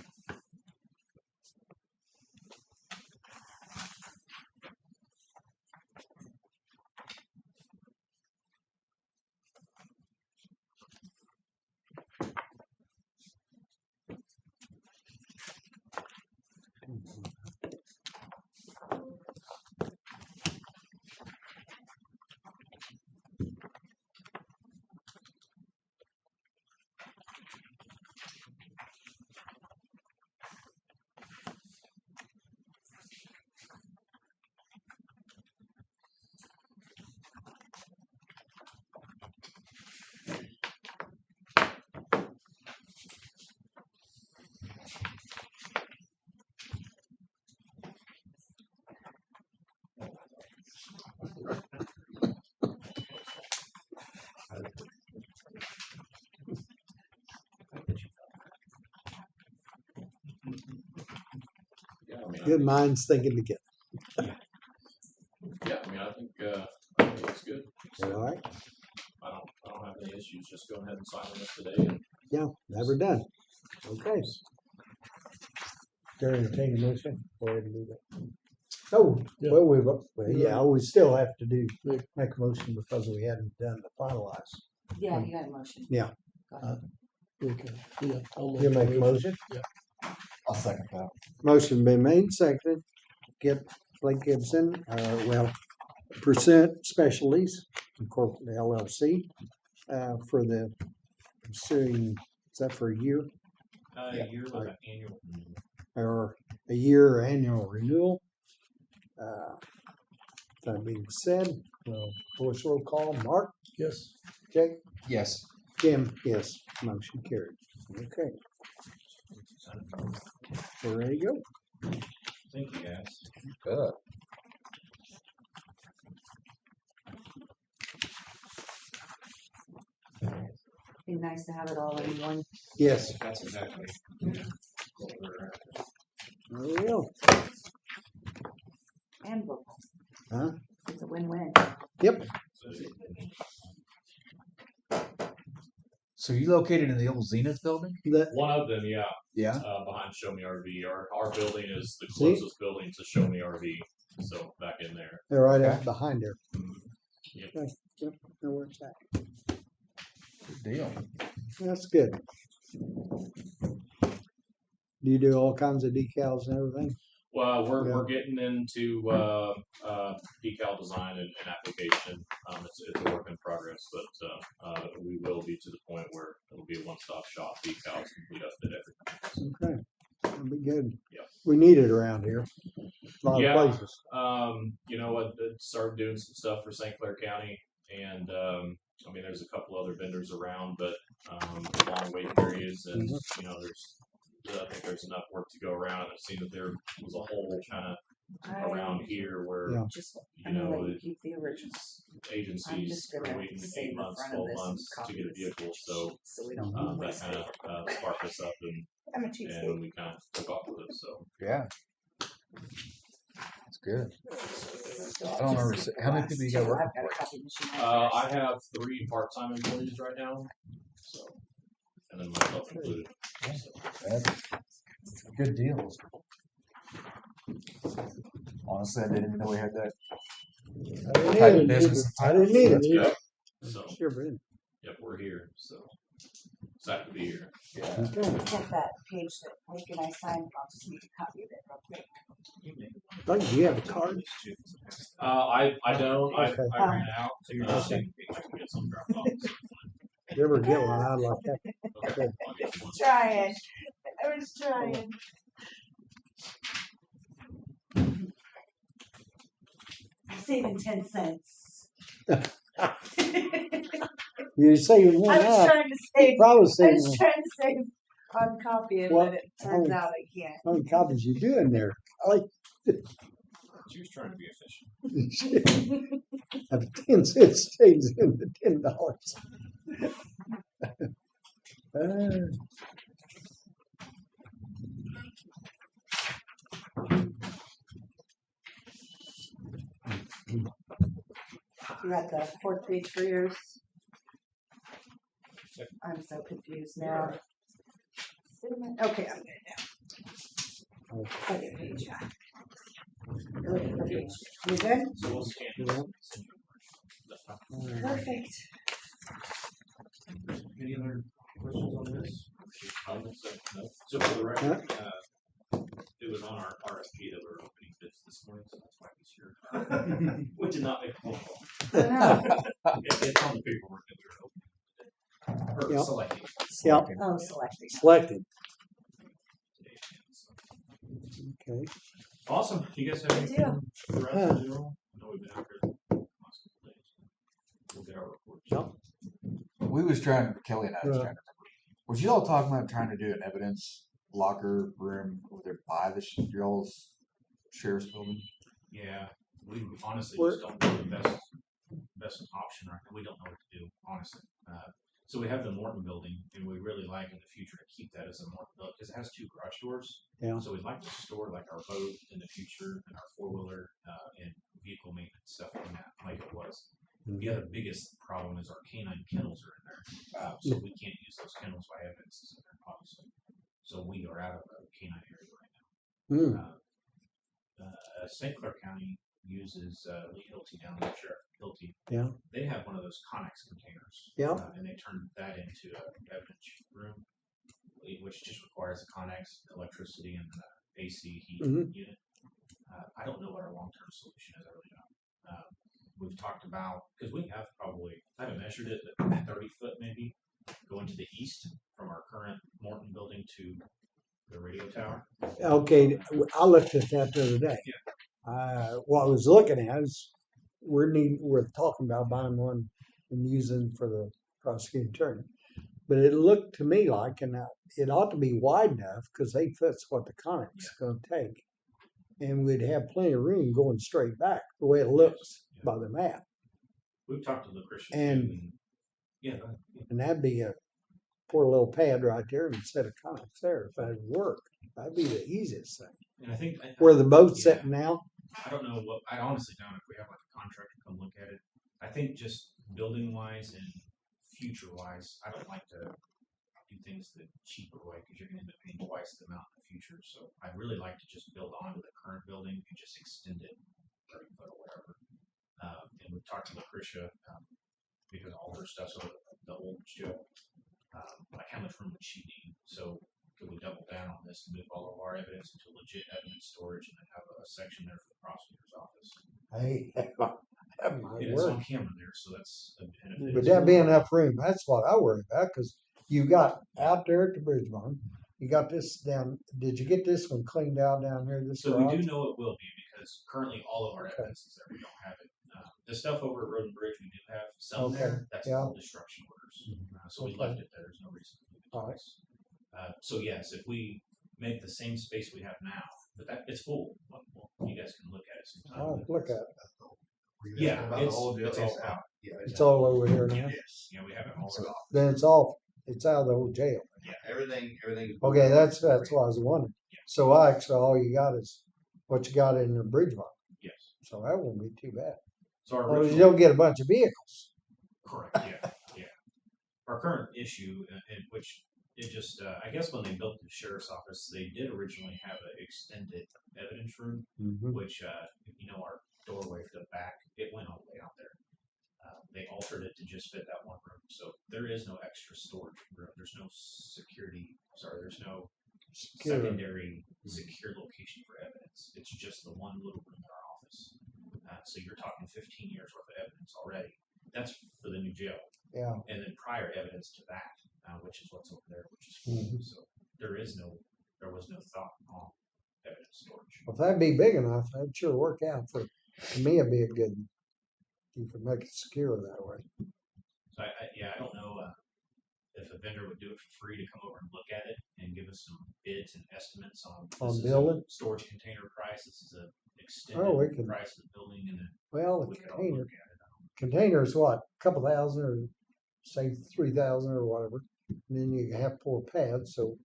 Yeah, I mean, Good minds thinking together. Yeah, I mean, I think it looks good. All right. I don't have any issues. Just go ahead and sign on this today. And Yeah, never done. Okay. There entertain a motion. Go ahead and do that. Oh, Yeah. well, we still have to make a motion because we hadn't done the finalize. Yeah, you got a motion. Yeah. Go ahead. Okay. Yeah. I'll You make a motion? I'll second that. Motion been made, seconded. Blake Gibson, Pursuit Specialties, Incorporated LLC, for the ensuing, is that for a year a year with an annual. or a year annual renewal? That being said, voice roll call, Mark, Yes. Jake, Yes. Jim, yes, motion carried. Okay, we're ready to go. Thank you, guys. Good. Be nice to have it all in one. Yes, That's exactly what we're at. there we go. And vocal. Huh? It's a win-win. Yep, So you located in the old Zenith building? that, One of them, yeah, Yeah. behind Show Me RV. Our building is the See? closest building to Show Me RV. So back in there. they're right Okay. out behind there. Yep. Okay, yep, know where it's at. Good deal. That's good. Do you do all kinds of decals and everything? Well, we're Yeah. getting into decal design and application. It's a work in progress, but we will be to the point where it'll be a one-stop shop. Decals, complete upfit, everything. Okay, that'll be good. Yep. We need it around here. A lot Yeah. of places. You know what? Started doing some stuff for St. Clair County, and I mean, there's a couple other vendors around, but long wait periods, and you know, I think there's enough work to go around. I've seen that there was a hole kind of around here where Yeah. Just, you I'm gonna know let you keep the originals. I'm agencies just are gonna waiting save 8 the months, front of 12 this and months to copy get a this vehicle. So So we don't that waste kind it. of sparked us up, and I'm a cheapskate. we kind of took off with it. So Yeah. That's good. I don't remember. How many people you got working I've got a for? copy machine. I have 3 part-time employees right now. So, and then myself included. So. That's a good deal. Honestly, I didn't even know we had that. I Type of didn't business either. I didn't either. That's good. So, Sure, Brandon. yep, we're here, so excited to be here. Yeah. Okay. Get that page that Mike and I signed, I'll just make a copy of it real quick. Doug, do you have a card? I don't, Okay. I ran out, so you're just saying, I can get some dropped off. If you ever get one, I'd like that. Okay, I'll get you one. Trying, I was trying. Saving 10 cents. You're saving one I was now. trying to save, Probably I saving was one. trying to save on copy, Well, but it turns out I can't. How many copies you do in there? I like She was trying to be efficient. have 10 cents stays in the $10. You got the fourth page for yours? I'm so confused now. Okay, I'm good now. Okay, page. Look at the page. You good? So we'll scan Yeah. this. Perfect. Any other questions on this? So for the record, it was on our RFP that we're opening bids this morning, so that's why he's here. We did not make a phone call. It's on the paperwork that we were opening. Or Yep. selecting. Yep. Oh, selecting. Selected. Okay. Awesome. You guys have anything deal. for the rest in general? I know we've been out here the last couple days. We'll get our reports. Yep. We was trying, Kelly and I was Yeah. trying to remember. Was you all talking about trying to do an evidence locker room over there by the y'all's sheriff's building? Yeah, we honestly Where- just don't know the best option right now. We don't know what to do, honestly. So we have the Morton building, and we really like in the future to keep that as a Morton building because it has 2 garage doors. Yeah. So we'd like to store like our boat in the future and our 4-wheeler and vehicle maintenance stuff in that, like it was. The other biggest problem is our canine kennels are in there, so we can't use those kennels by evidence in there, obviously. So we are out of the canine area right now. St. Clair County uses Lee Hilty down there, Sheriff Hilty. Yeah. They have one of those Connex containers. Yeah. And they turned that into an evidence room, which just requires a Connex, electricity, and AC heat unit. I don't know what our long-term solution is. I really don't. We've talked about, because we have probably, I haven't measured it, but 30 foot maybe, going to the east from our current Morton building to the radio tower. Okay, I looked at that the other day. What I was looking at is we're talking about buying one and using for the prosecuting attorney. But it looked to me like, and it ought to be wide enough because they fits what the Connex is going to take. And we'd have plenty of room going straight back the way it looks by the map. We've talked to Lucretia. And- too, yeah, go ahead. And that'd be a poor little pad right there instead of Connex there if that'd work. That'd be the easiest thing. And I think Where the boat's yeah. sitting now, I don't know what, I honestly don't know if we have like a contractor come look at it. I think just building wise and future wise, I don't like to do things the cheaper way because you're gonna end up paying twice the amount in the future. So I'd really like to just build onto the current building and just extend it 30 foot or whatever. And we've talked to Lucretia, because all her stuff's over the old jail. Like how much room would she need? So could we double down on this and move all of our evidence into legit evidence storage and then have a section there for the prosecutor's office? hey, that might And it's work. on camera there, so that's a benefit. Would that be enough room? That's what I worry about, because you got out there at the bridge barn, you got this down, did you get this one cleaned out down here, this So we garage? do know it will be because currently all of our evidence is there. We don't have it. The stuff over at Road and Bridge, we do have some Okay, there. That's yeah. all destruction orders. So we Okay. left it there. There's no reason to move it All right. twice. So yes, if we make the same space we have now, but that it's full. Well, you guys can look at it sometime. I'll look at it. Yeah, it's all out. Yeah, It's all over here now. Yes, yeah, we have it all off. Then it's all, it's out of the old jail. Yeah, everything. Okay, that's what I was wondering. So actually, all you got is what you got in the bridge barn. yes. So that won't be too bad. So our Well, you original- don't get a bunch of vehicles. Correct. Yeah, yeah. Our current issue, in which it just, I guess when they built the sheriff's office, they did originally have an extended evidence room, which, our doorway for the back, it went all the way out there. They altered it to just fit that one room, so there is no extra storage room. There's no there's no secondary secure location for evidence. It's just the one little room in our office. So you're talking 15 years worth of evidence already. That's for the new jail. Yeah. And then prior evidence to that, which is what's over there, which is full. So there was no thought on evidence storage. If that'd be big enough, that'd sure work out for me. It'd be a good. You could make it secure that way. So I don't know if a vendor would do it for free to come over and look at it and give us some bids and estimates on building storage container price. This is a we extended can, price of the building, and then well, we the could all look at it. container's what, a couple thousand or say 3,000 or whatever. And then you have 4 pads, so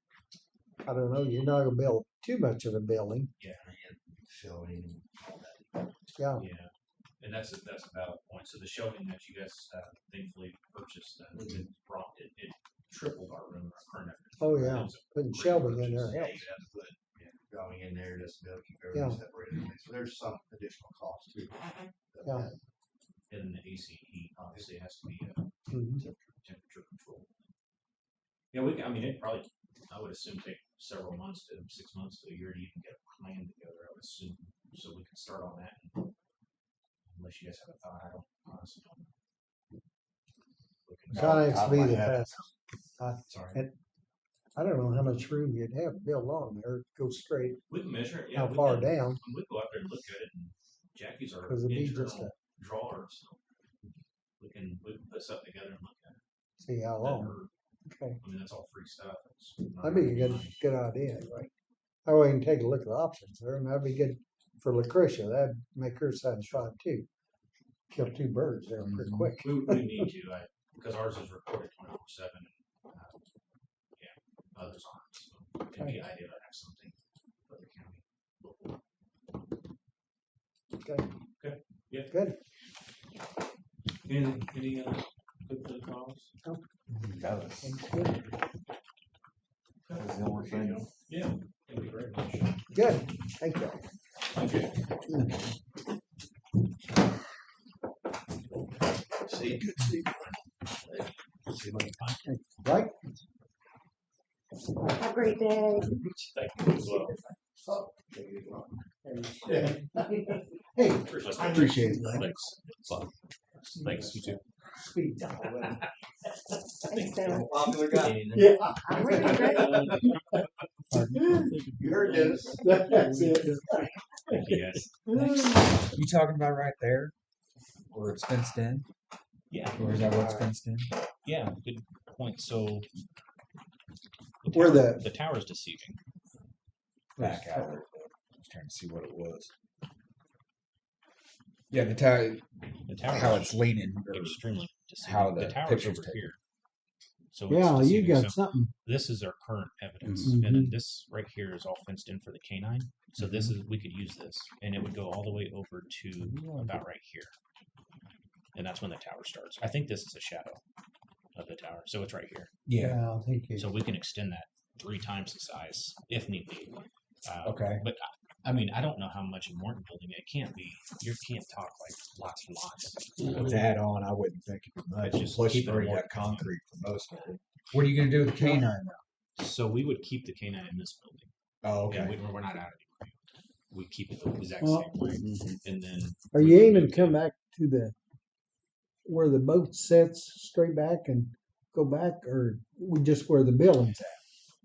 I don't know. You're not gonna build too much of a building. Yeah. Showing all that. Yeah. Yeah. And that's a valid point. So the shelving that you guys thankfully purchased, it tripled our room, our current effort. Oh yeah, putting shelving in there Yeah, helps. you have to put going in there just to be able to keep everything separated. So there's some additional cost too. Yeah. And the AC and heat obviously has to be temperature controlled. Yeah, it probably, I would assume, take several months to 6 months to a year to even get a plan together, I would assume. So we can start on that. Unless you guys have a thought, I don't honestly don't know. Conex be the fastest. Sorry. And I don't know how much room you'd have to build on there. Go straight. We can measure it. Yeah, how far down? We go out there and look at it. And Jackie's our 'Cause it'd be just internal drawer, so we can put something together and look at it. See how long. Okay. That's all free stuff. That'd be a good idea, right? That way we can take a look at the options there, and that'd be good for Lucretia. That'd make her satisfied too. Kill 2 birds there pretty quick. We need to, because ours is recorded 24/7. Others aren't. So it'd be ideal to have something for the county. Okay. Yeah. Good. Any other good calls? No. That was the only thing. Yeah. Thank you very much. Good. Thank you. Okay. See, good see. Right? Have a great day. Thank you as well. Hey, I appreciate it. Thanks. Thanks, you too. speed dial. Thanks, Sarah. Popular guy. Yeah. I'm ready. You heard this. That's it. Thank you guys. You talking about right there, where it's fenced in, Yeah. or is that what's fenced in? Yeah. Good point. So Where the tower's deceiving. Back out. I was trying to see what it was. Yeah, the tower. The tower. How it's leaning. Or extremely deceiving. how the the tower's picture's over taken. here. So Yeah, it's you deceiving. got So something. this is our current evidence, Mhm. and then this right here is all fenced in for the canine. So this is, we could use this, and it would go all the way over to about right here, and that's when the tower starts. I think this is a shadow of the tower, so it's right here. Yeah. I think you. So we can extend that 3 times the size if need be. Okay. But I mean, I don't know how much in Morton building it can't be. You can't talk like lots and lots. To add on, I wouldn't think it'd be much. Just Plus, keep you it already more- got concrete for most of it. What are you gonna do with the canine now? So we would keep the canine in this building. Oh, okay. Yeah, we're not out of it. We keep it the exact Well, same way, and then Are you aiming to come back to the where the boat sits straight back and go back, or we just where the building's at?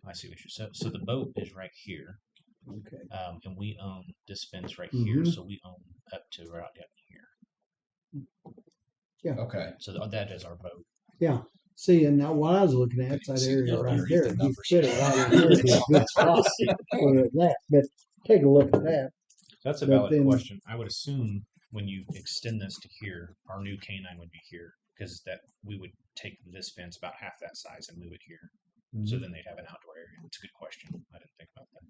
I see what you're saying. So the boat is right here, Okay. and we own this fence right here. Mhm. So we own up to right down here. Okay. So that is our boat. Yeah. See, and now what I was looking at, that area right there, you fit it right in there, it'd be a good spot for that. But take a look at that. That's a But valid then- question. I would assume when you extend this to here, our new canine would be here because that we would take this fence about half that size and move it here. So then they'd have an outdoor area. It's a good question. I didn't think about that.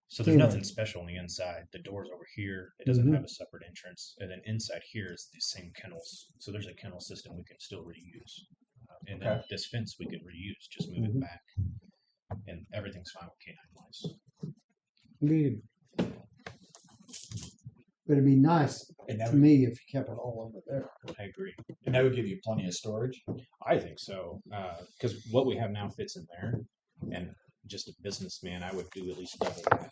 So there's Anyway. nothing special on the inside. The door's over here. It doesn't have a separate entrance. And then inside here is the same kennels. So there's a kennel system we can still reuse. And then this fence we could reuse, just move it back. And everything's fine with canine wise. But it'd be nice And that to would, me if you kept it all over there. I agree. and that would give you plenty of storage. I think so. Because what we have now fits in there. And just a businessman, I would do at least double that.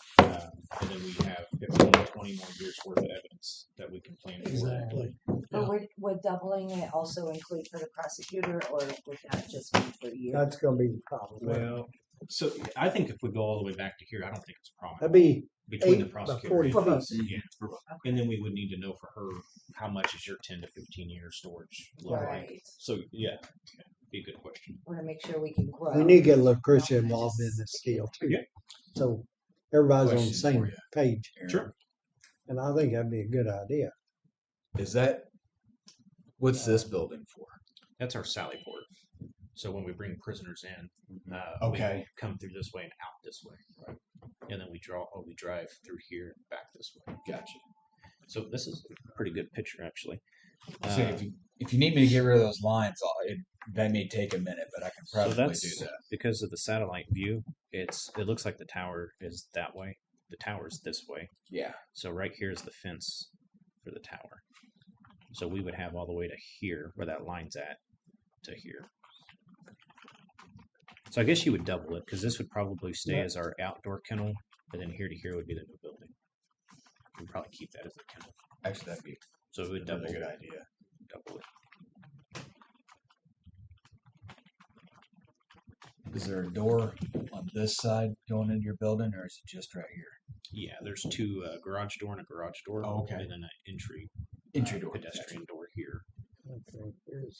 And then we have 15, 20 more years worth of evidence that we can plan for. Exactly. But would doubling it also include for the prosecutor, or would that just be for you? That's gonna be the problem. Well, so I think if we go all the way back to here, I don't think it's a problem. That'd be Between the 8 by prosecutor 40 and feet. us. Yeah. And then we would need to know for her, how much is your 10 to 15 year storage look like? Right. So yeah, be a good question. Want to make sure we can grow. We need to get Lucretia involved in this deal too. Yeah. So everybody's on the Question same for you. page. Aaron. Sure. And I think that'd be a good idea. Is that, what's this building for? That's our Sally port. So when we bring prisoners in, Okay. we come through this way and out this way. Right. And then we drive through here and back this way. Gotcha. So this is a pretty good picture actually. So if you need me to get rid of those lines, that may take a minute, but I can So probably that's do that. because of the satellite view. It looks like the tower is that way. The tower's this way. Yeah. So right here is the fence for the tower. So we would have all the way to here, where that line's at, to here. So I guess you would double it, because this would probably stay as our outdoor kennel, but then here to here would be the new building. We'd probably keep that as the kennel. Actually, that'd be So it would a double good it. idea. Double it. Is there a door on this side going into your building, or is it just right here? Yeah, there's two garage door and a garage door. Oh, okay. And then an Entry door. pedestrian door here. Okay, here's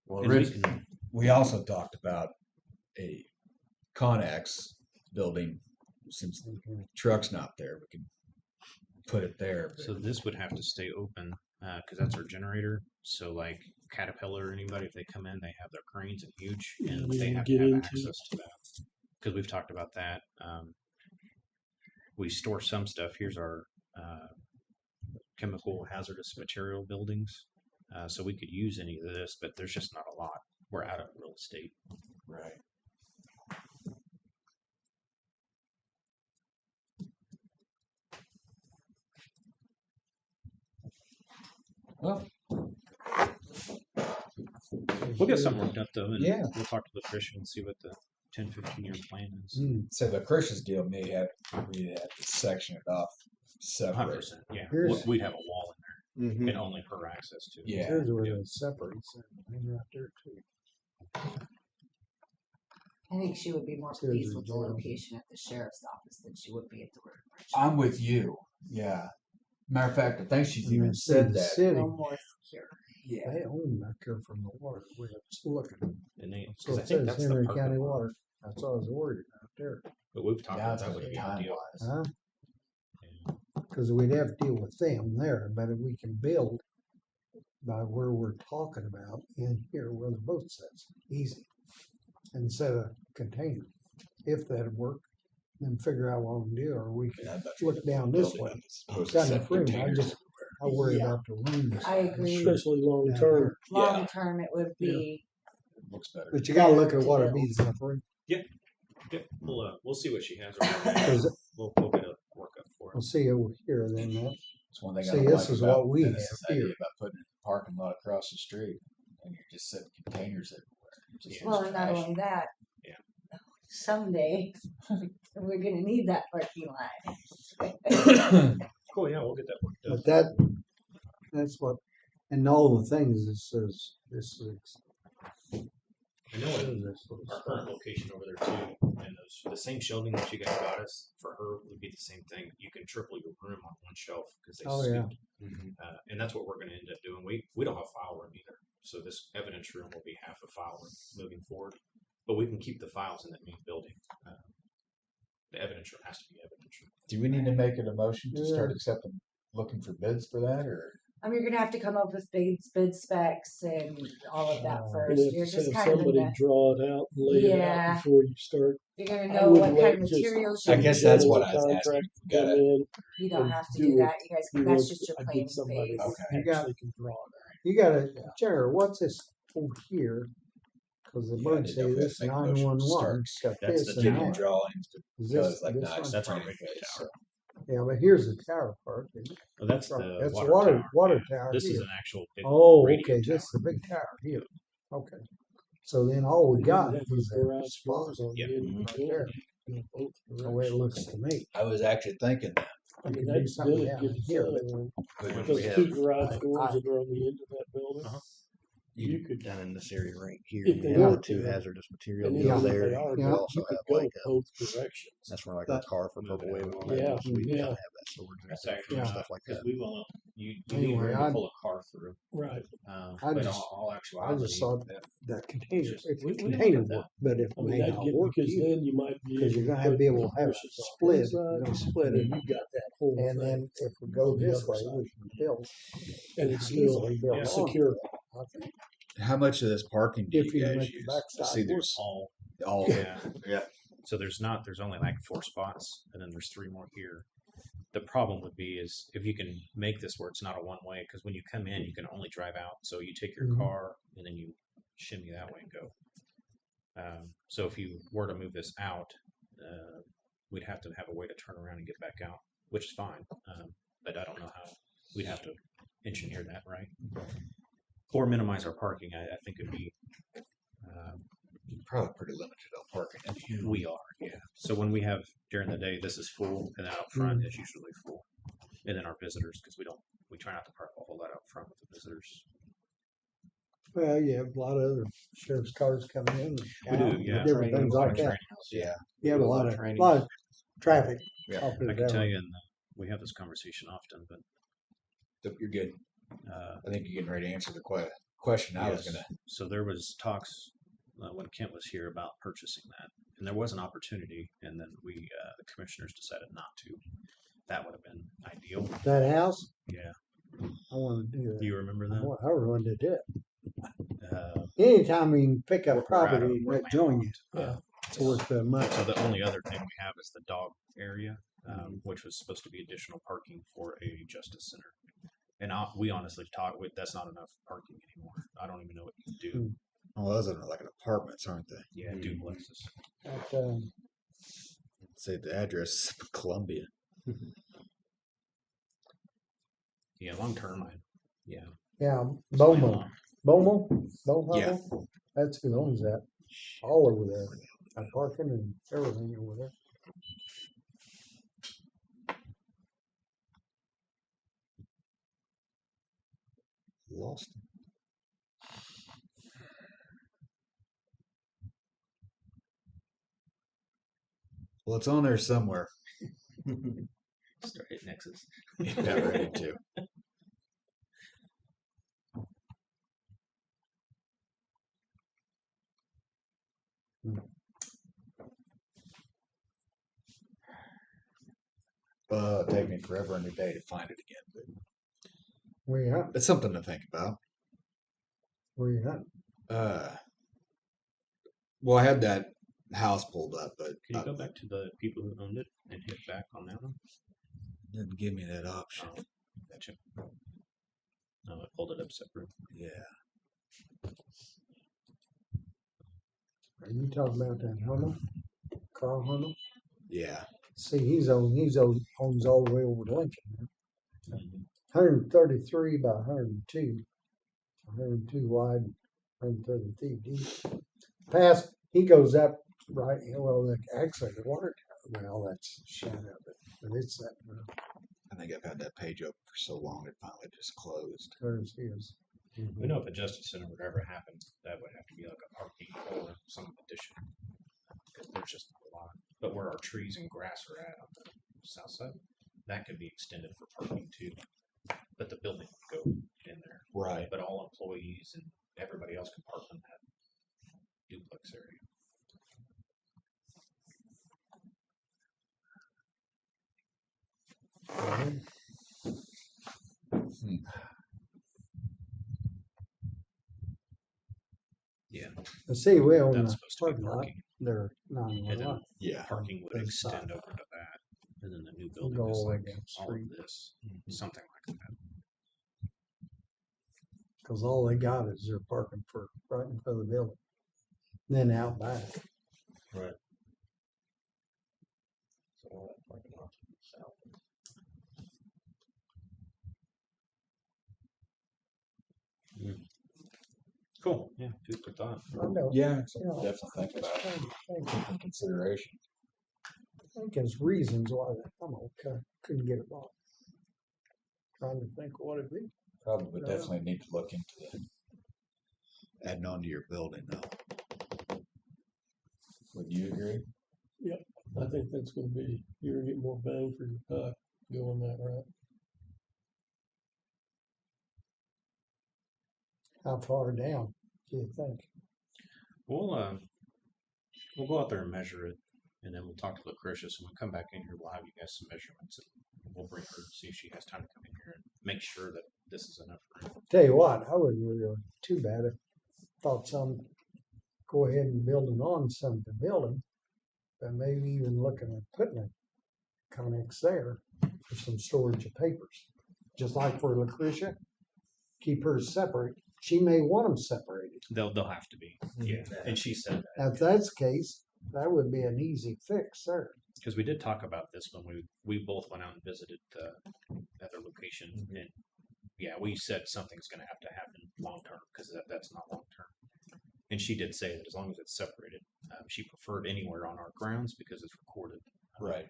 Well, And we Rich, can- we also talked about a Connex building. Since the truck's not there, we can put it there. So this would have to stay open because that's our generator. So like Caterpillar or anybody, if they come in, they have their cranes and huge, and we they can have get to have into access to that. Because we've talked about that. We store some stuff. Here's our chemical hazardous material buildings. So we could use any of this, but there's just not a lot. We're out of real estate. Right. Well, We'll get something worked up though, and Yeah. we'll talk to the Christian and see what the 10, 15 year plan is. so the Christian's deal may have we have to section it off 100%. separate. Yeah. Here's- We'd have a wall in there Mm-hmm. and only her access to it. Yeah. here's where it separates everything right there too. I think she would be more Here's pleased the with the door. location at the sheriff's office than she would be at the road bridge. I'm with you. Yeah. Matter of fact, I think she's And even then said the that. City, No more secure. Yeah. they own back here from the water. We're just looking. And they, So because I it think says that's the Henry parking County lot. Water. That's what I was worried about there. But we've talked Now about it's that gonna would be be time ideal. wise. Huh? Yeah. Because we'd have to deal with them there, but if we can build by where we're talking about in here where the boat sits, easy. Instead of container. If that'd work, then figure out what we do, or we can Yeah, but look down this building way. up as opposed It's to got set enough room. containers I worry Yeah. about the room. I agree. Especially long down term. here. Long Yeah. term, it would be, Looks better. But you gotta look at what it means enough room. Yep, we'll see what she has. 'Cause We'll get a workup for we'll it. see over here then that. It's one thing I See, don't this like is about what we Dennis's have idea here. about putting a parking lot across the street, and you're just setting containers everywhere. It just Yeah. well, looks and not trashy. only that. Yeah. Someday, we're gonna need that parking lot. Cool, yeah, we'll get that worked up. But that's what, and all the things it says, this is. I know in our current location over there too, and the same shelving that you guys got us for her would be the same thing. You can triple your room on one shelf because they Oh, yeah. scooped. And that's what we're going to end up doing. We don't have file room either, so this evidence room will be half a file room moving forward. But we can keep the files in that main building. The evidence room has to be evidence room. Do we need to make it a motion to start accepting, looking for bids for that, or? I mean, you're gonna have to come up with bid specs and all of that And first. have You're to just have kind of in somebody the, draw it out and lay it Yeah. out before you start. you're gonna I know what wouldn't kind of let just materials I you guess need. that's what I was Contract asking. We come gotta- in. You don't and have to do do it. that. You guys, You that's want- just your I planning need somebody phase. that Okay. You got- actually can draw that. You gotta, Jared, what's this over here? Cause the Yeah, I bird didn't say know if we this had to make a motion to 911, start. got That's this the and Getting that. drawings to Is cut this, it like this nice. one? That's our frame radio face, tower. Yeah, but here's the tower part. isn't it? Well, that's Right, the that's the water tower. water yeah. tower This is here. an actual big Oh, radio okay, tower. this is the big tower here. Okay. So then all we got Have is the that garage spot doors on the Yep. end of the right there. building. Both The way it looks to me. I was actually thinking that. I You mean, can do that's something good. down Gives here. But those we two have, garage doors I- that are on the end of that building. Uh-huh. You could, Down in this area right here, If you they have the want two to, hazardous and materials then Yeah. if there. they are, You Yeah. also you could have go like both directions. that's where like our car for Purple Wave. and all that Yeah, goes. We yeah. gotta have that storage That's there actually Yeah. stuff like because that. we will. You Anyway, need room to I- pull a car through. Right. I But just- all I actuality, just thought that container, Just- if we the didn't container look at worked, but if I it mean, may that'd not get, work because either, then you might be. because you're able gonna have to be able to have a push it off split, one side, you're gonna split and it. then you got that whole And thing. then if we go on the this other way, side. we can build. And it's still easily build yeah, on secure. to it, I think. how much of this parking do If you you guys make the use? backside I see work. there's all all, yeah. So there's only like 4 spots, and then there's 3 more here. The problem would be is if you can make this where it's not a one way, because when you come in, you can only drive out. So you take your Mhm. car and then you shimmy that way and go. So if you were to move this out, we'd have to have a way to turn around and get back out, which is fine. But I don't know how we'd have to engineer that, right? Or minimize our parking. I think it'd be. probably pretty limited on parking. We are, yeah. So when we have during the day, this is full, and then out front is usually full, and then our visitors because we try not to park a whole lot out front with the visitors. Well, you have a lot of other sheriff's cars coming in. We do, yeah. Different things like that. Training. Yeah. You have a lot Training. of traffic. Yeah. I'll put I it can that tell way. you, we have this conversation often, but You're good. I think you're getting ready to answer the question I was yes. gonna. So there was talks when Kent was here about purchasing that, and there was an opportunity, and then the commissioners decided not to. That would have been ideal. That house, Yeah. I want to do that. Do you remember that? I wanted to do it. Uh, Anytime we can pick We're up out property, of- that join you. uh, It's worth the money. So the only other thing we have is the dog area, which was supposed to be additional parking for a justice center. And we honestly that's not enough parking anymore. I don't even know what you do. Oh, those are like apartments, aren't they? Yeah, duplexes. But, Say the address is Columbia. Yeah, long term, yeah, it's Bomo, fine. Bomo, Yeah. that's who owns that. All over there, and parking and everything over there. Lost. Well, it's on there somewhere. Start hitting X's. Yeah, ready to. It'd take me forever and a day to find it again, but Where you at? it's something to think about. Where you at? Well, I had that house pulled up, but Can you go back to the people who owned it and hit back on that one? didn't give me that option. Oh, gotcha. No, I pulled it up separate. Yeah. Are you talking about that Hummel? Carl Hummel? Yeah. See, owns all the way over to Lincoln. Now. 133 by 102. 102 wide, 133 deep. Past, he goes up right, well, actually, the water tower, well, that's shadow of it, but it's that, I think I've had that page open for so long it finally just closed. there's his. We know if a justice center would ever happen, that would have to be like a parking or some addition. Because there's just not a lot. But where our trees and grass are at on the south side, that could be extended for parking too. But the building would go in there. Right. But all employees and everybody else can park in that duplex area. Yeah, See, we own that's the supposed to be parking lot, parking. they're And 911. then Yeah. parking would Both extend sides. over to that. And then the new building Go is all the way like down the all street. of this, something like that. Cause all they got is their parking for right in front of the building. Then out back. Right. So all that parking lot to the south. Cool. Yeah, food for thought. I know. Yeah, Yeah. definitely think about it. Thank In consideration. I think there's reasons why I'm okay. Couldn't get it bought. Trying to think what it'd be. Probably Yeah. definitely need to look into the adding on to your building though. Would you agree? I think that's gonna be, you're gonna get more bang for your buck going that route. How far down do you think? We'll go out there and measure it, and then we'll talk to Lucretia. So when we come back in here, we'll have you guys some measurements, and we'll bring her see if she has time to come in here and make sure that this is enough room. Tell you what, I wouldn't really too bad if thought some go ahead and building on some of the building, but maybe even looking at putting a Connex there for some storage of papers. Just like for Lucretia, keep hers separate. She may want them separated. They'll have to be, yeah. And she said that If that's the case, that would be an easy fix there. because we did talk about this when we both went out and visited the other location, and yeah, we said something's going to have to happen long term because that's not long term. And she did say that as long as it's separated, she preferred anywhere on our grounds because it's recorded. Right.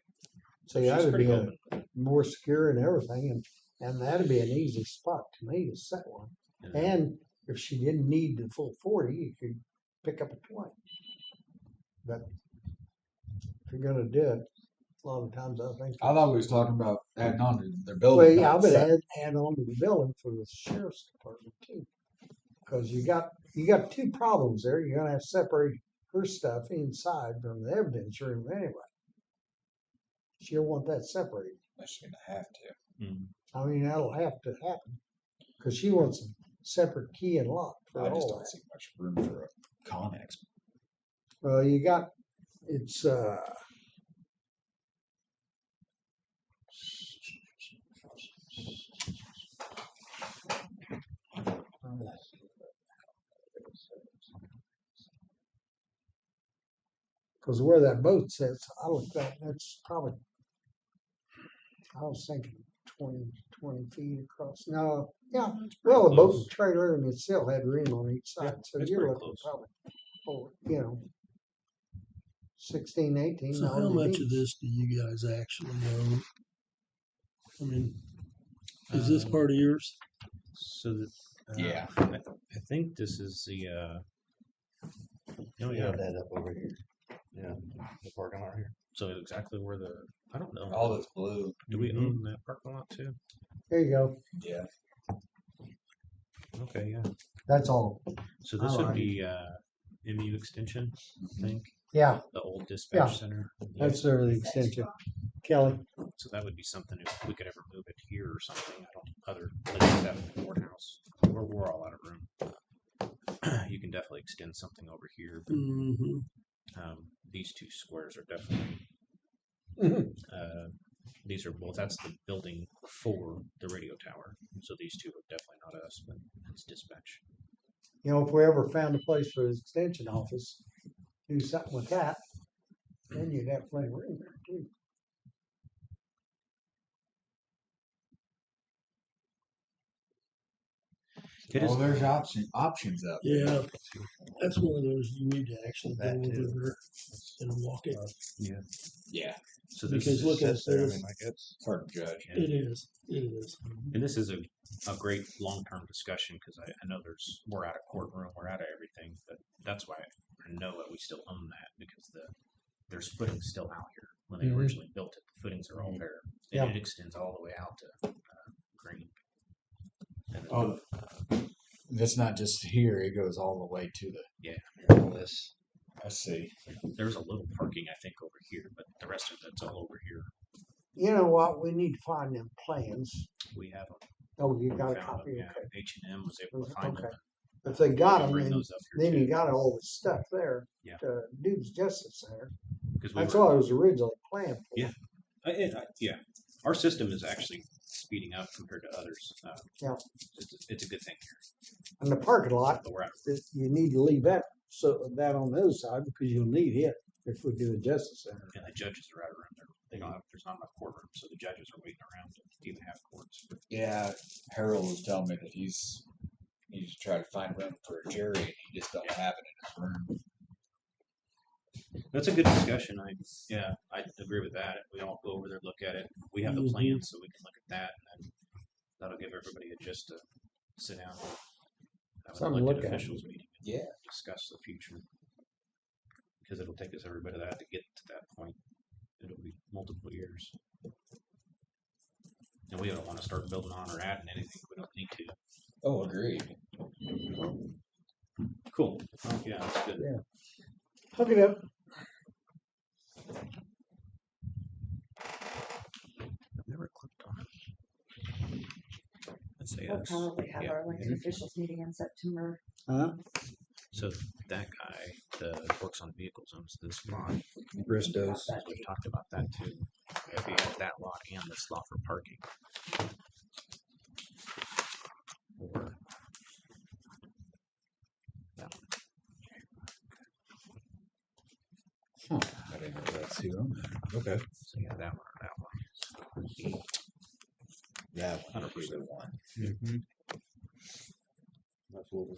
So she's that would pretty be open. more secure and everything, and that'd be an easy spot to me to set one. And then- And if she didn't need the full 40, you could pick up a 20. But if you're gonna do it, a lot of times I think. I thought we was talking about adding on to their Well, building. yeah, not but set- add on to the building for the sheriff's department too. Cause you got two problems there. You're gonna have to separate her stuff inside from the evidence room anyway. She'll want that separated. She's gonna have to. Mhm. I mean, that'll have to happen. Cause she wants a separate key and lock for I just all don't that. see much room for a Connex. Well, you got, it's, cause where that boat sits, I looked at, that's probably, I was thinking 20 feet across. No, yeah, well, the boat and trailer and it still had room on each Yeah, side, so it's you're pretty looking close. probably, oh, 16, 18. So how all you much need. of this do you guys actually own? I mean, is this part of yours? So that Yeah. I think this is the oh yeah. That up over here. Yeah, the parking lot here. So exactly where I don't know. All that's blue. Do we own that parking lot too? There you go. Yeah. Okay, yeah. That's all. So this All would right. be MU extension, I think, Yeah, the old dispatch Yeah. center. that's their extension. Kelly, So that would be something if we could ever move it here or something. I don't other places have the courthouse. We're all out of room. You can definitely extend something over here. But, Mm-hmm. these two squares are definitely these are both. That's the building for the radio tower. So these two are definitely not us, but it's dispatch. you know, if we ever found a place for his extension office, do something with that, then you'd have plenty of room there too. It is- Oh, there's options out there. Yeah, that's one of those you need to actually go That over too. there and walk it. Yeah. So this Because is look at Sits there, I this, mean, like it's It's hard to judge. it is, it is. and this is a great long-term discussion because I know we're out of courtroom, we're out of everything, but that's why I know that we still own that because there's footings still out here when they Mhm. originally built it. The footings are all there, and Yeah. it extends all the way out to Green. And Oh, that's not just here. It goes all the way to the. yeah, All this. I see. there's a little parking I think over here, but the rest of it's all over here. You know what? We need to find them plans. We have them. Oh, you got a Found copy? them, yeah. Okay. H&M was able to find Okay. them. If they got We'll them, bring those up here then too. you got all the stuff there Yeah. to do the Justice Center. 'Cause we That's were- what it was originally planned for. Yeah. Yeah, our system is actually speeding up compared to others. Yeah. It's a good thing here. And the parking lot, But we're at you need to leave that, so that on the other side, because you'll need it if we do the Justice Center. and the judges are out around there. They don't have, there's not enough courtrooms, so the judges are waiting around to even have courts. Yeah, Harold was telling me that he's trying to find room for a jury, and he just don't have it in his room. That's a good discussion. I agree with that. We all go over there, look at it. We have the plan, so we can look at that, and that'll give everybody a just to sit down. Have an Something to elected look at. officials meeting. and Yeah. Discuss the future. Because it'll take us everybody that to get to that point. It'll be multiple years. And we don't want to start building on or adding anything we don't need to. Oh, agreed. Cool. Oh, yeah, that's good. Yeah. Hook it up. Never clicked on it. Let's say We'll yes. probably have Yeah. our elected officials meeting in September. Huh? So that guy that works on vehicles owns this lot. Bristos. We've talked about that too. If he had that lot and this lot for parking. Or that one. I didn't know that's who owned that. Okay. So yeah, that one or that one. That one. 100% one. Absolutely.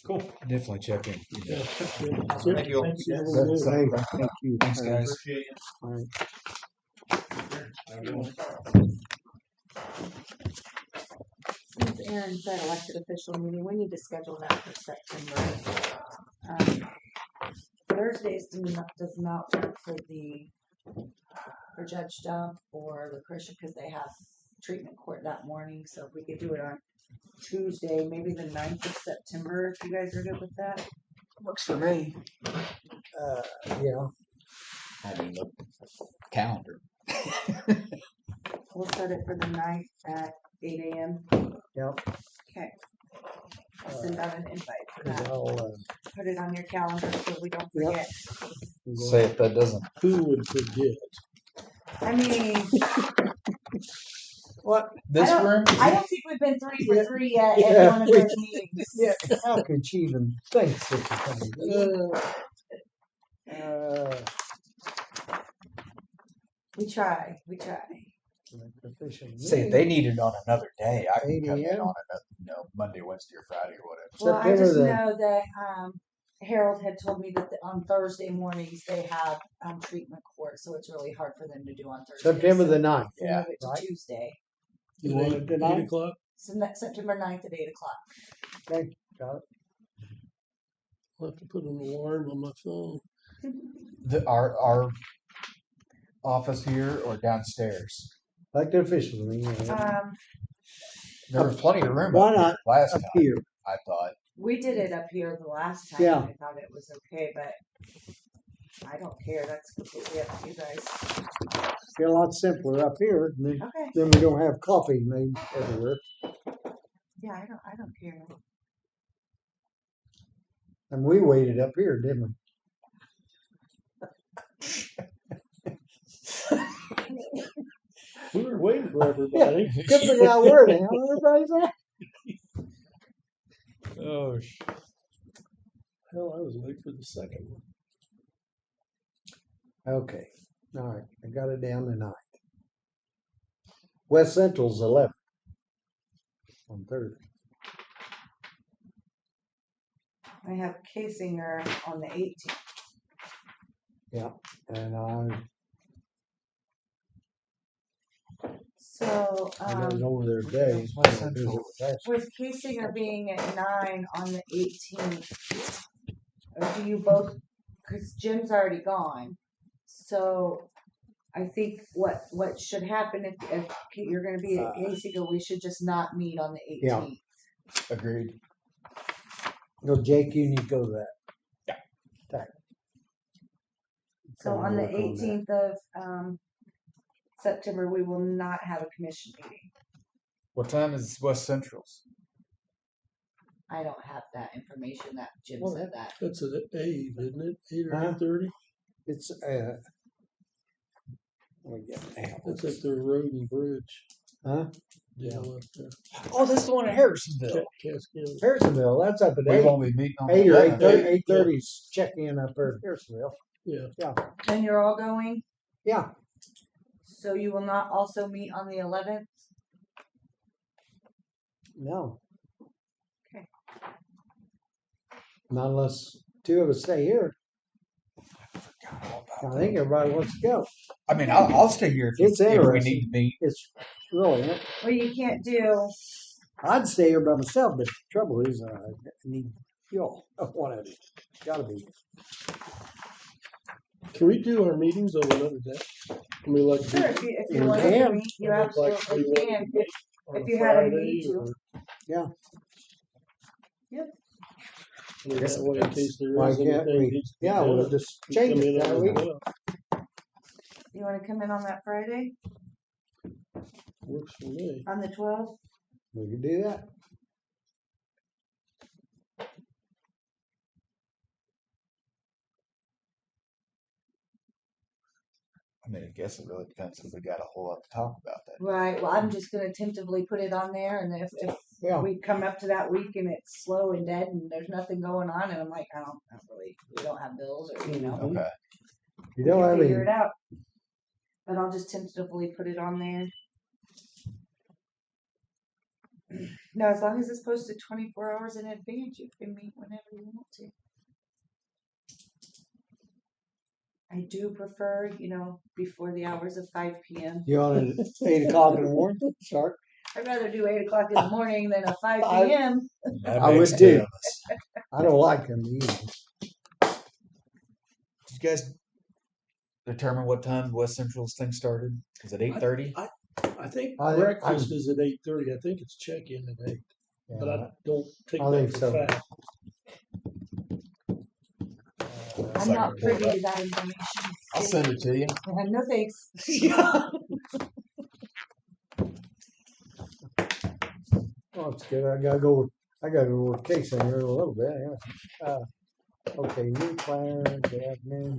Cool. Definitely check in. Yeah. Thank you. Thank you. Thank you. Thanks, guys. Appreciate it. All right. Since Aaron said elected official meeting, we need to schedule that for September. Thursdays does not work for Judge Dump or Lucretia because they have treatment court that morning. So if we could do it on Tuesday, maybe the 9th of September, if you guys are good with that. Works for me. Yeah. I didn't look at the calendar. We'll set it for the 9th at 8 a.m. Yep. Okay. I'll send out an invite for 'Cause that. I'll, Put it on your calendar so we don't Yep. forget. Say if that doesn't. Who would forget? I mean, What? This I don't- room? I don't think we've been 3 for Yeah. 3 yet Yeah, at one of we- those meetings. Yeah, how could she even think such a thing? We try. Say if they need it on another day, I can 8 come in a.m.? on another, Monday, Wednesday, or Friday, or whatever. Well, I September just the- know that Harold had told me that on Thursday mornings they have treatment court, so it's really hard for them to do on Thursday. September the 9th. So Yeah, move it to right. Tuesday. You want it Eight tonight? o'clock? So that's September 9th at 8 o'clock. Okay, got it. I'll have to put an alarm on my phone. Our office here or downstairs? Elected officials meeting. There was plenty of room Why up here not last up time, here? I thought. We did it up here the last time. Yeah. And I thought it was okay, but I don't care. That's completely up to you guys. Be a lot simpler up here. And Okay. then we don't have coffee made everywhere. Yeah, I don't care. And we waited up here, didn't we? We were waiting for everybody. Couldn't figure out where the hell everybody's at. Oh, Hell, I was waiting for the second one. Okay, all right, I got it down to 9. West Central's 11 on Thursday. I have Casinger on the 18th. And So, I got it over there today. West so I'll visit Central. with that. with Casinger being at 9 on the 18th, do you both, because Jim's already gone, so I think what should happen if you're going to be at Casinger, we should just not meet on the 18th. Yeah. agreed. No, Jake, you need to go to that. So on the Work that. 18th of September, we will not have a commission meeting. What time is West Central's? I don't have that information that Jim Well, said that. That's at 8, isn't it? 8 or Huh? 8:30? It's, let me get now. That's at the road and bridge Huh? deal up there. Oh, this is the one in Harrisonville. Cascade. Harrisonville, that's up at We 8. won't be meeting on 8 or 11th. 8:30's check-in up there at Harrisonville. Yeah. And you're all going? Yeah, So you will not also meet on the 11th? no. Okay. Not unless two of us stay here. I think everybody wants to go. I mean, I'll stay here It's if we interesting. need to meet. It's really, Well, you can't do, I'd stay here by myself, but the trouble is, I need y'all. One of you. Gotta be. Can we do our meetings on another day? I mean, like, sure, if you You wanted to can. meet, you like, we absolutely want to can. meet on If a you had a Friday need to. or- Yeah. Yep. I mean, that way, in case there Why is can't anything we? needs to be Yeah, done, we'll just we change come it in that on week. the 12th. You wanna come in on that Friday, Works for me. on the 12th? We can do that. I mean, I guess it really depends if we got a whole lot to talk about that. Right, well, I'm just gonna tentatively put it on there, and if Yeah. we come up to that week and it's slow and dead and there's nothing going on, and I'm like, I don't really, we don't have bills or, you know. Okay. You we don't can have figure any, it out. But I'll just tentatively put it on there. No, as long as it's posted 24 hours in advance, you can meet whenever you want to. I do prefer, before the hours of 5 p.m. you on it at 8 o'clock in the morning? Start. I'd rather do 8 o'clock in the morning than a 5 I- p.m. That I would makes too. two of us. I don't like them either. Did you guys determine what time West Central's thing started? Is it 8:30? I think I- breakfast is at 8:30. I think it's check-in at 8, but I don't take I that think for so. fact. I'm not privy to that information. I'll send it to you. No thanks. Oh, it's good. I gotta go with Casey here in a little bit. Yeah. Okay, new plan, admin.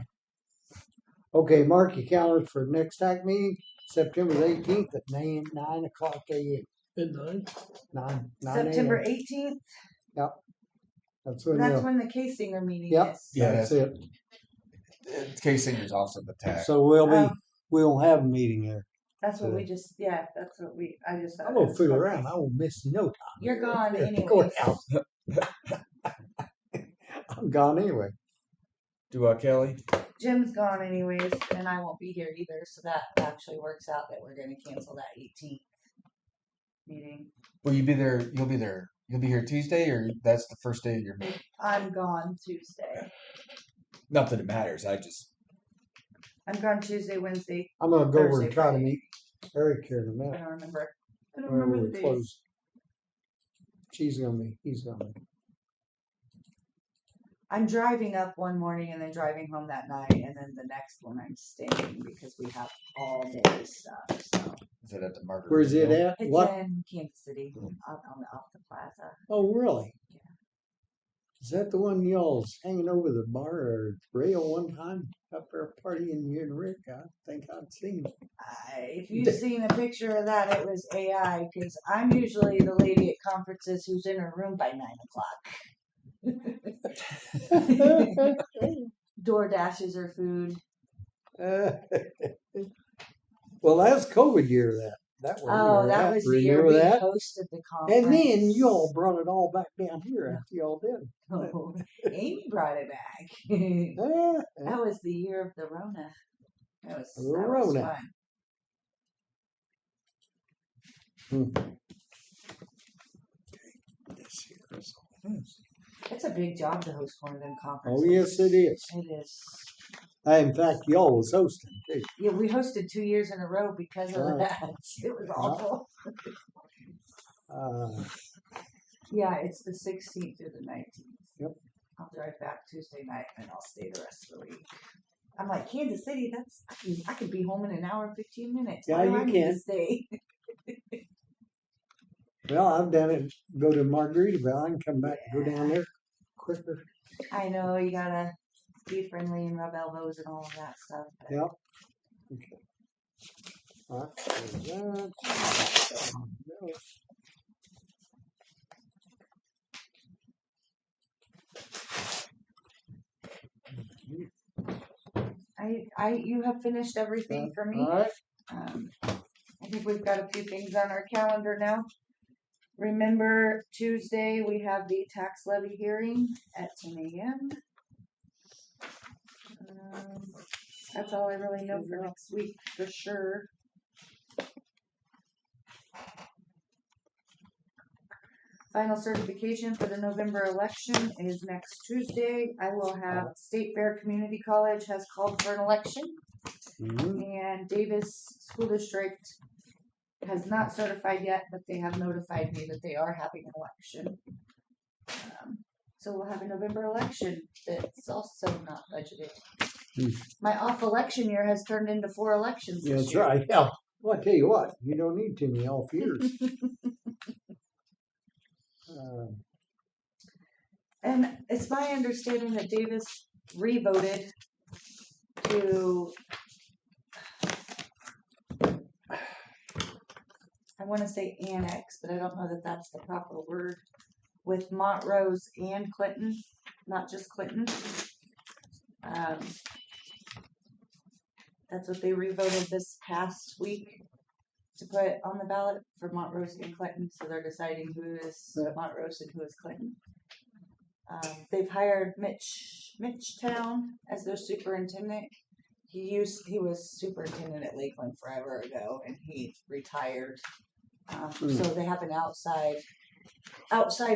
Okay, mark your calendars for next TAC meeting, September 18th at 9 o'clock a.m. At 9? 9 September a.m. 18th. That's when That's you'll, when the K-Singer meeting Yep. is. Yeah, that's it. K-Singer's also the tag. So we'll have a meeting there. That's what we just. Yeah, that's what we. I just. I'm gonna fool around. I won't miss no time. You're gone At the anyways. courthouse. I'm gone anyway. Do Kelly? Jim's gone anyways, and I won't be here either. So that actually works out that we're going to cancel that 18th meeting. Will you be there? You'll be there. You'll be here Tuesday, or that's the first day of your meeting? I'm gone Tuesday. Not that it matters. I'm gone Tuesday, Wednesday. I'm gonna go over Thursday, and try to Friday. meet Eric here in a I minute. don't remember. I don't Whenever remember we the days. close. He's gonna be. I'm driving up one morning and then driving home that night, and then the next one I'm staying because we have all day stuff. So Is it at the Margaret? Where's it at? it's What? in Kansas City, off the plaza. Oh, really? Yeah. Is that the one y'all's hanging over the bar or rail one time up there partying, you and Rick? I think I've seen. If you've seen a picture of that, it was AI because I'm usually the lady at conferences who's in her room by 9 o'clock. Door dashes her food. Well, that's COVID year. That one. Oh, that was the year Remember we that? hosted the conference. And then y'all brought it all back down here after y'all did. Oh, Amy brought it back. That was the year of the Rona. That was Rona. fun. It's a big job to host one of them conferences. Oh, yes, it is. It is. In fact, y'all was hosting too. Yeah, we hosted 2 years in a row because of Right. that. It was awful. Yeah, it's the 16th through the 19th. Yep. I'll drive back Tuesday night and I'll stay the rest of the week. I'm like, Kansas City, I could be home in an hour and 15 minutes. Yeah, Why do you I need to can. stay? Well, I've done it, go to Margaritaville, I can come back, and go down there quicker. I know you gotta be friendly and rub elbows and all of that stuff. But Yep. Okay. All right, there's that. you have finished everything for me. All right. I think we've got a few things on our calendar now. Remember, Tuesday we have the tax levy hearing at 10 a.m. That's all I really know for next week for sure. Final certification for the November election is next Tuesday. I will have State Fair Community College has called for an election. And Davis School District has not certified yet, but they have notified me that they are having an election. So we'll have a November election that's also not budgeted. My off election year has turned into 4 elections this That's year. right. Yeah. Well, I tell you what, you don't need too many off years. And it's my understanding that Davis revoted to, I want to say annex, but I don't know that that's the proper word, with Montrose and Clinton, not just Clinton. That's what they revoted this past week to put on the ballot for Montrose and Clinton. So they're deciding who is Montrose and who is Clinton. They've hired Mitch Town as their superintendent. He was superintendent at Lakeland forever ago, and he retired. So they have an outside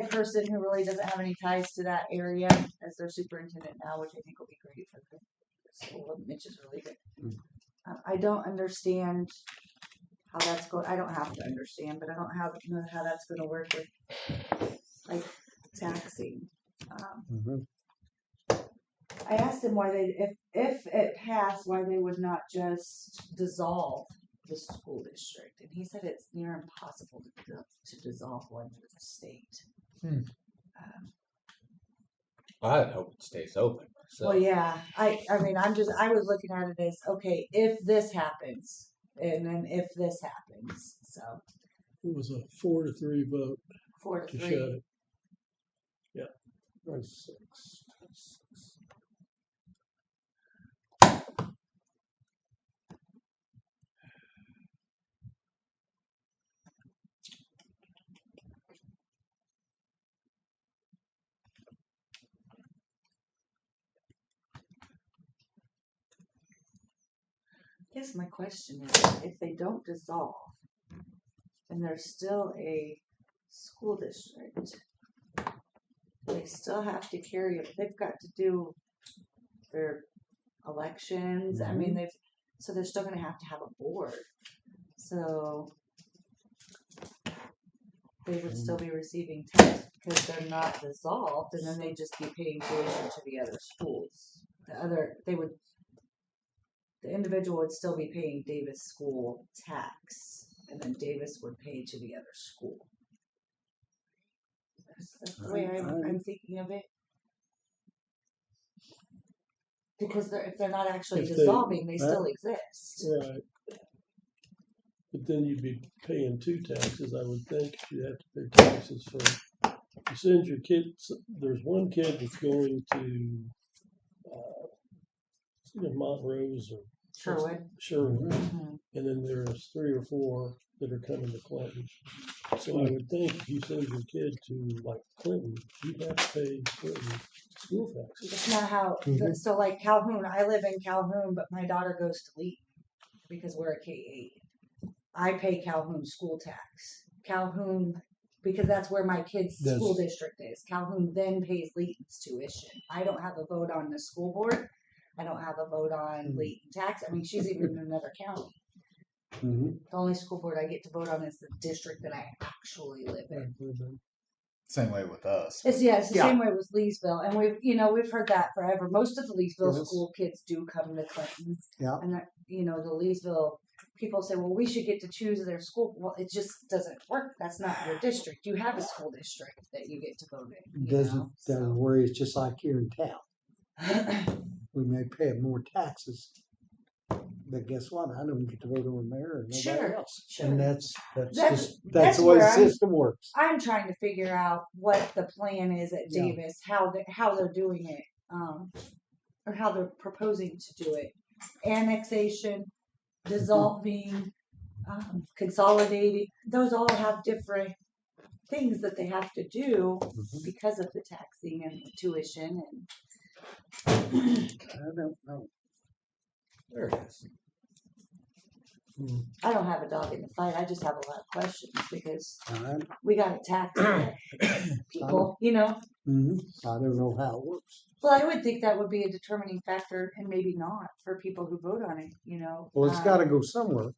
person who really doesn't have any ties to that area as their superintendent now, which I think will be great for the school. Mitch is really good. I don't understand how that's going. I don't have to understand, but I don't know how that's going to work with like taxing. I asked him why if it passed, why they would not just dissolve the school district, and he said it's near impossible to dissolve one through the state. I hope it stays open. So. Well, yeah, I mean, I was looking at it as, okay, if this happens, and then if this happens, so. It was a 4-3 vote 4 to to 3. shut it. Yeah. 6. I guess my question is, if they don't dissolve, and there's still a school district, they still have to carry it. They've got to do their elections. I mean, so they're still going to have a board. So they would still be receiving tax because they're not dissolved, and then they just be paying tuition to the other schools. The individual would still be paying Davis school tax, and then Davis would pay to the other school. That's the way I'm thinking of it. Because if they're not actually dissolving, they still exist. Right. But then you'd be paying 2 taxes, I would think. You'd have to pay taxes for, you send your kids, there's one kid that's going to Montrose or Sherwood. And then there's 3 or 4 that are coming to Clinton. So I would think if you send your kid to like Clinton, you'd have to pay Clinton school taxes. It's not how, so like Calhoun, I live in Calhoun, but my daughter goes to Lee because we're a K-8. I pay Calhoun school tax. Calhoun, because that's where my kid's school district is. Calhoun then pays Leighton's tuition. I don't have a vote on the school board. I don't have a vote on Leighton tax. I mean, she's even in another county. The only school board I get to vote on is the district that I actually live in. Same way with us. It's the Yeah. same way with Leesville, and we've heard that forever. Most of the Leesville Yes. school kids do come to Clinton. Yeah. And that, the Leesville people say, well, we should get to choose their school. Well, it just doesn't work. That's not your district. You have a school district that you get to vote in. Doesn't worry. It's just like here in town. We may pay more taxes, but guess what? I don't get to vote on the mayor and nobody Sure, else. sure. And that's That's the way the where system works. I'm trying to figure out what the plan is at Yeah. Davis, how they're doing it, or how they're proposing to do it. Annexation, dissolving, consolidating. Those all have different things that they have to do because of the taxing and the tuition and. I don't know. There it is. I don't have a dog in the fight. I just have a lot of questions because I we got to tax people, don't know how it works. Well, I would think that would be a determining factor, and maybe not for people who vote on it. Well, it's got to go somewhere.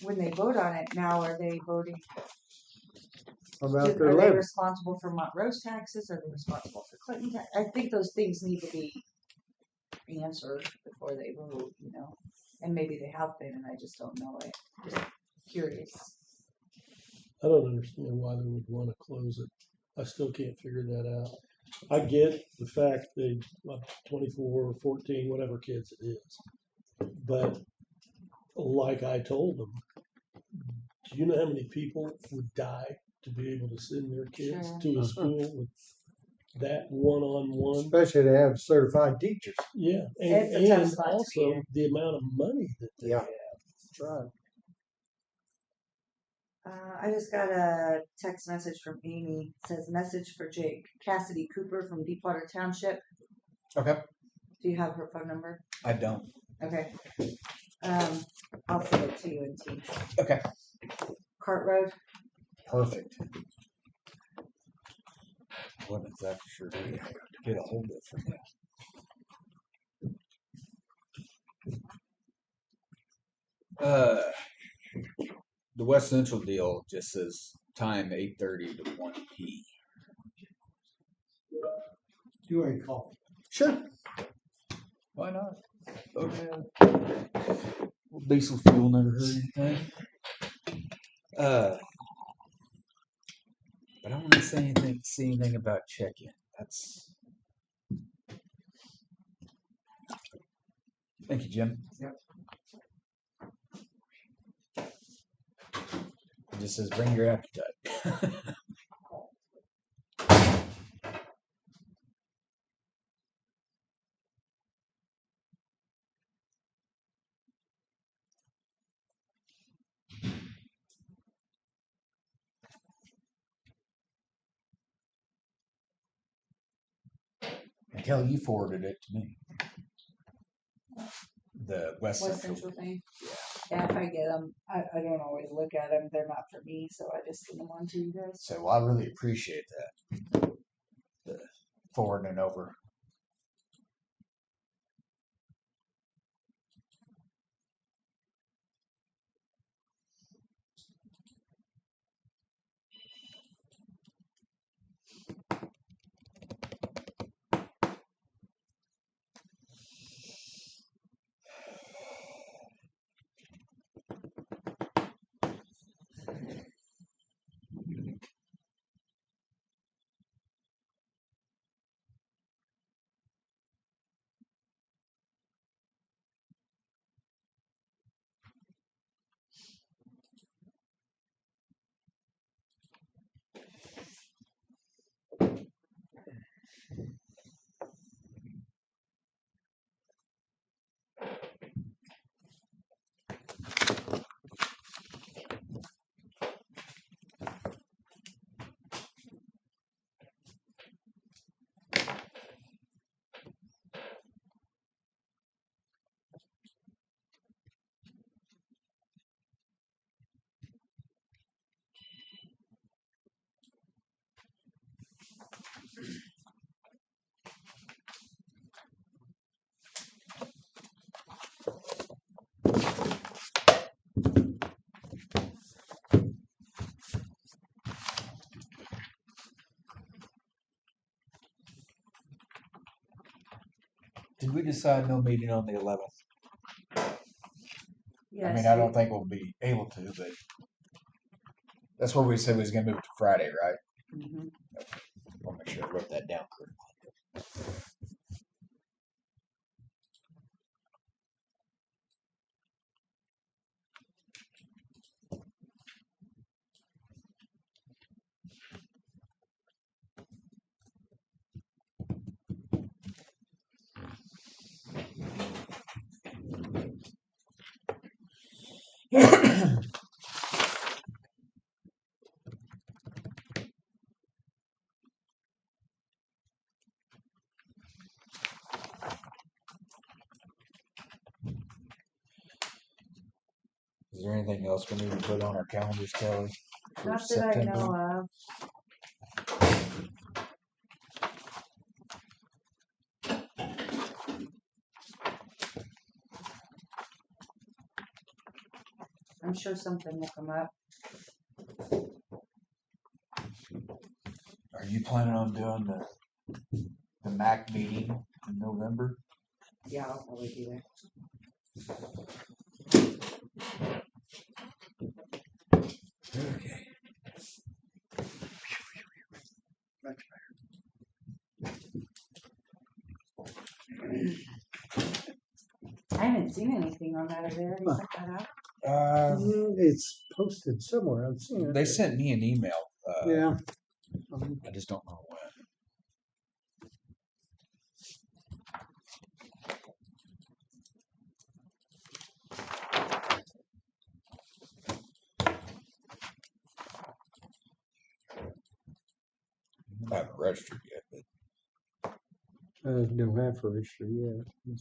When they vote on it now, are they voting? About their Are they levy. responsible for Montrose taxes? Are they responsible for Clinton tax? I think those things need to be answered before they vote. And maybe they have been, and I just don't know it. Just curious. I don't understand why they would want to close it. I still can't figure that out. I get the fact they 24 or 14, whatever kids it is. But like I told them, do you know how many people would die to be able to send their kids Sure. to a school with that one-on-one? Especially to have certified teachers. Yeah, It's a tough and spot to be also in. the amount of money that they Yeah. have. That's right. I just got a text message from Amy. It says message for Jake Cassidy Cooper from Deepwater Township. Okay. Do you have her phone number? I don't. Okay. I'll send it to you in Teams. Okay. Cart Road. Perfect. I wasn't exactly sure who to get a hold of from that. The West Central deal just says time 8:30 to 1 p. You ain't call. Sure. Why not? Okay. Diesel fuel never hurt anything. But I don't want to say anything about check-in. That's. Thank you, Jim. Yep. It just says bring your appetite. Until you forwarded it to me. The West Central. thing. Yeah, if I get them, I don't always look at them. They're not for me, so I just send them on to you guys. So I really appreciate that. The forwarding it over. we decide no meeting on the 11th? Yes. I mean, I don't think we'll be able to, but that's what we said we was gonna move to Friday, right? Mhm. I'll make sure I wrote that down correctly. Is there anything else we need to put on our calendars, Kelly? for Not that I September? know of. I'm sure something will come up. Are you planning on doing the MAC meeting in November? Yeah, I'll probably be there. Okay. I haven't seen anything on that. Have they already sent that out? It's posted somewhere. I've seen it. They sent me an email. Yeah. I just don't know when. I haven't registered yet, but Don't have for register yet.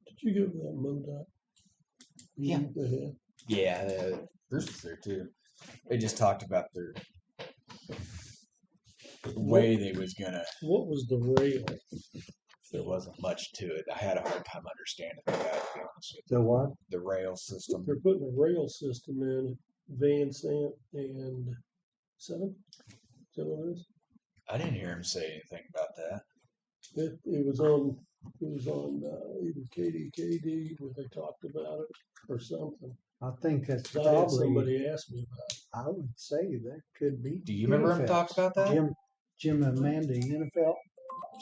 Did you go to that MoDOT? Yeah. Yeah. yeah, Bruce was there too. They just talked about their way they was gonna. What was the rail? There wasn't much to it. I had a hard time understanding that, to be honest with The what? you. The rail system. They're putting a rail system in Van Sant and 7? Is that what it is? I didn't hear him say anything about that. It was on either KDKD where they talked about it or something. I think that's 'Cause I had probably. somebody asked me about it. I would say that could be. Do you remember him talk about that? Jim and Amanda Unifeld.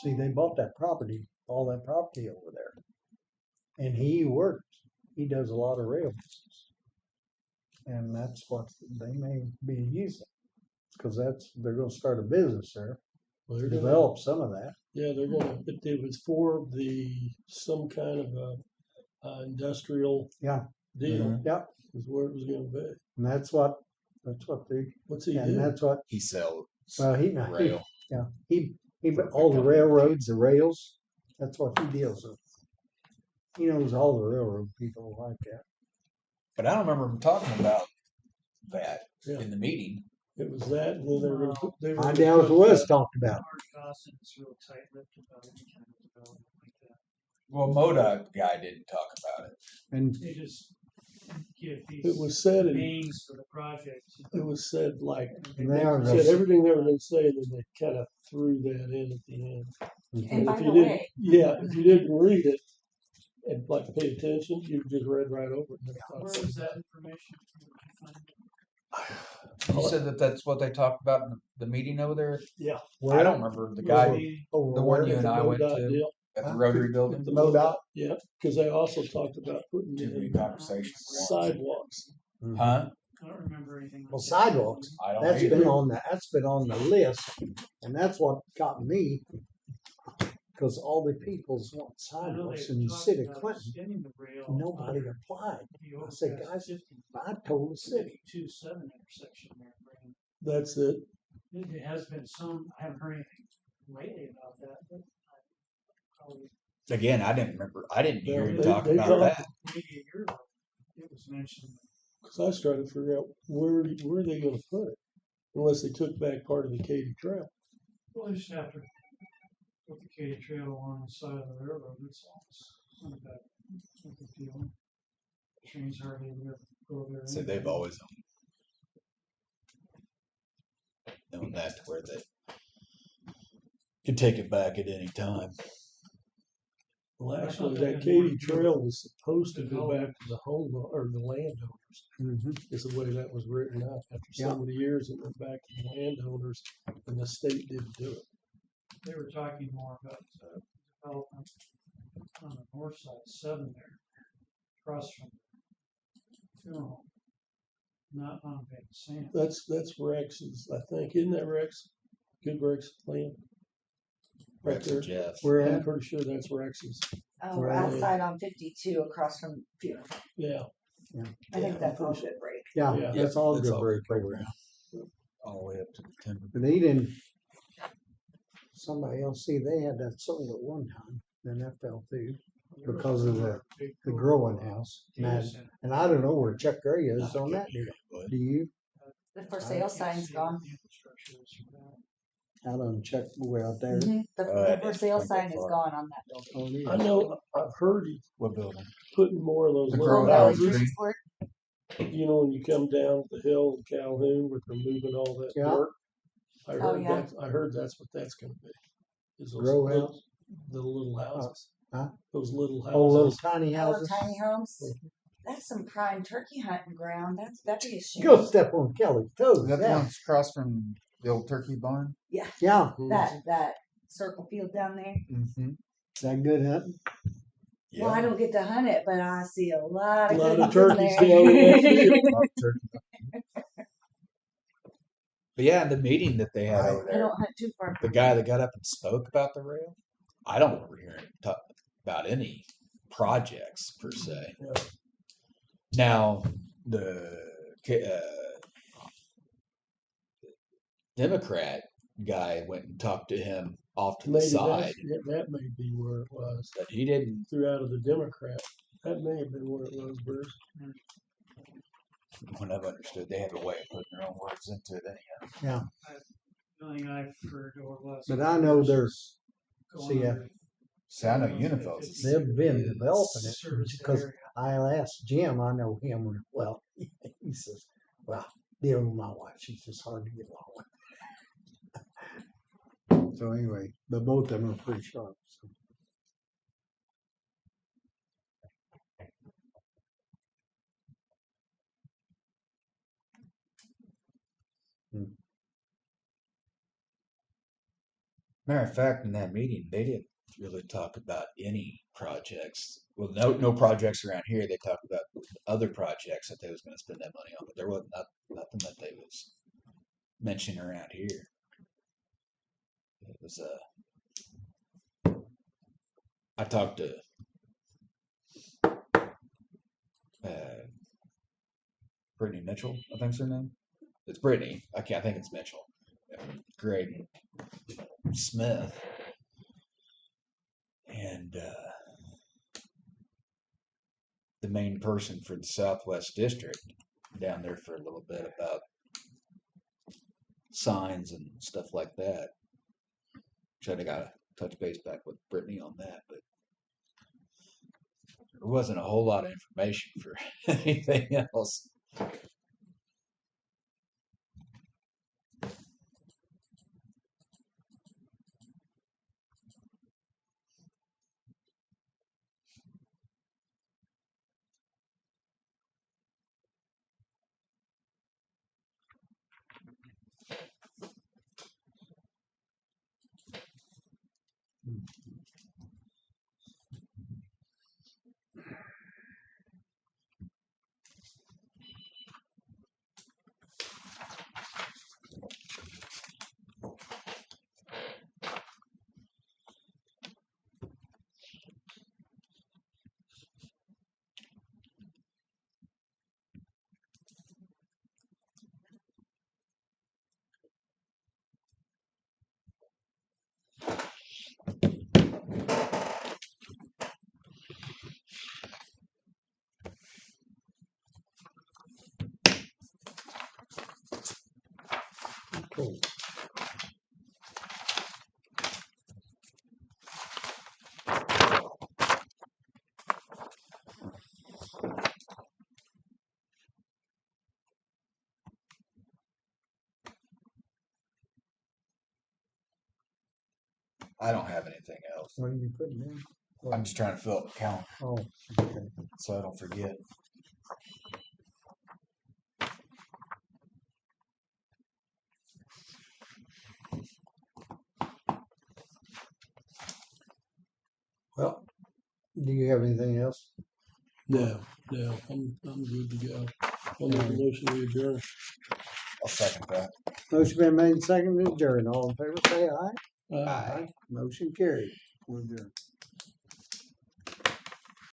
See, they bought that property, all that property over there, and he works. He does a lot of rail business, and that's what they may be using, because they're going to start a business there. Well, they're gonna- Develop some of that. Yeah, they're gonna. It was for some kind of a industrial Yeah. deal. Mhm. Yeah, Is where it was going to be. and that's what they. What's he And do? that's what. He sells Well, rail. He all the railroads, the rails. That's what he deals with. He knows all the railroad people like that. But I don't remember him talking about that Yeah. in the meeting. It was that, and then they were going to put. They were I gonna doubt put, it was talked about. Mark Dawson is real tight-lipped about any kind of development like that. Well, MoDOT guy didn't talk about it. And They just give these It was said in. names for the projects. It was said like they are said everything they were going to say, and then they kind of threw that in at the end. And by if the you didn't, way, if you didn't read it and like paid attention, you just read right over it. And Where thought, was that information? Where did you find it? You said that that's what they talked about in the meeting over there. yeah, I don't remember the guy, over the one where you and the I went MoDOT to deal. at the Rotary Building. the MoDOT. Yeah, because they also talked about putting Too many in conversations. sidewalks. Huh? I don't remember anything. Well, like that. sidewalks. I don't That's either. been on the list, and that's what got me. Because all the people's want I know sidewalks they in the talked city of about Clinton. extending the rail Nobody under applied. the I said, overpass guys, 50, I told the city. 2-7 intersection there. Brandon. That's it. It has been some, I haven't heard anything lately about that, but I probably Again, I didn't remember. I didn't hear him They- talk they about talked- that. maybe a year ago, it was mentioned. Cause I was trying to figure out where are they gonna put it? Unless they took back part of the Katy Trail. Well, you just have to put the Katy Trail along the side of the railroad, it's all, it's not that, it's not a big deal. Trains hardly ever go there. So anyway. they've always known that to where they can take it back at any time. Well, I actually, thought they that had Katy more to do Trail with was supposed to go back development. to the home or the landowners. Mm-hmm. Is the way that was written up. After so Yeah. many years, it went back to the landowners, and the state didn't do it. They were talking more about development on the north side, 7 there, across from funeral, not on Van Sand. That's Rex's, I think. Isn't that Rex? Good Rex land? Right Rex there. and Jeff. Where I'm at? pretty sure that's Rex's. Oh, Right. outside on 52 across from funeral. Yeah. I think Yeah, that's I'm all pretty good break. Yeah, Yeah, that's all that's good all break good over there. All the way up to the timber. But they didn't, somebody else, see, they had that sold at one time, then that fell through because of the growing house. And I don't know where Chuck Gray is on that deal. Do you? The for sale sign's gone. Out on Chuck, way out there. The I for didn't sale think that sign is far. gone on that building. Oh, it I is. know, I've heard he's What building? putting more of those The little Old Valley Valley houses. Street. Bridgeport. You know, when you come down the hill in Calhoun, where they're moving all that Yeah. dirt. I Oh, heard yeah. that. I heard that's what that's going to be. Is those Grow little, house? the little houses. Huh? Those little houses. Oh, little tiny Hello, houses. tiny homes. That's some prime turkey hunting ground. That'd be a shame. Go step on Kelly's toes. Is that the Yeah. one across from the old turkey barn? Yeah, Yeah. that circle field down there. Mm-hmm. Is that good hunting? Well, I don't get to hunt it, but I see a lot of A lot good of hunting turkeys there. down in that field. But yeah, the meeting that they had over I there, don't hunt too far. the guy that got up and spoke about the rail, I don't remember hearing him talk about any projects per se. Yeah. Now, the Democrat guy went and talked to him off to the Maybe side, that may be where it was. but he didn't. Threw out of the Democrat. That may have been where it was, Bruce. When I've understood, they have a way of putting their own words into it anyhow. Yeah. The only thing I've heard over the last. But I know there's, going see, under See, I know Unifil's is they've been developing it service because area. I asked Jim, I know him well. He says, well, dealing with my wife, she's just hard to get along with. So anyway, but both of them are pretty sharp. So. Matter of fact, in that meeting, they didn't really talk about any projects. Well, no projects around here. They talked about other projects that they was going to spend that money on, but there wasn't nothing that they was mentioning around here. It was I talked to Brittany Mitchell, I think's her name. It's Brittany. I think it's Mitchell. Greg Smith. And the main person for the Southwest District down there for a little bit about signs and stuff like that. Which I think I touch base back with Brittany on that, but there wasn't a whole lot of information for anything else. Cool. I don't have anything else. What are you putting in? I'm just trying to fill up the count Oh, okay. so I don't forget. Well, do you have anything else? No, I'm good to go. I'll make a motion to adjourn. I'll second that. Motion been made and seconded, adjourned. All in favor, say aye. Aye. Motion carried. We're adjourned.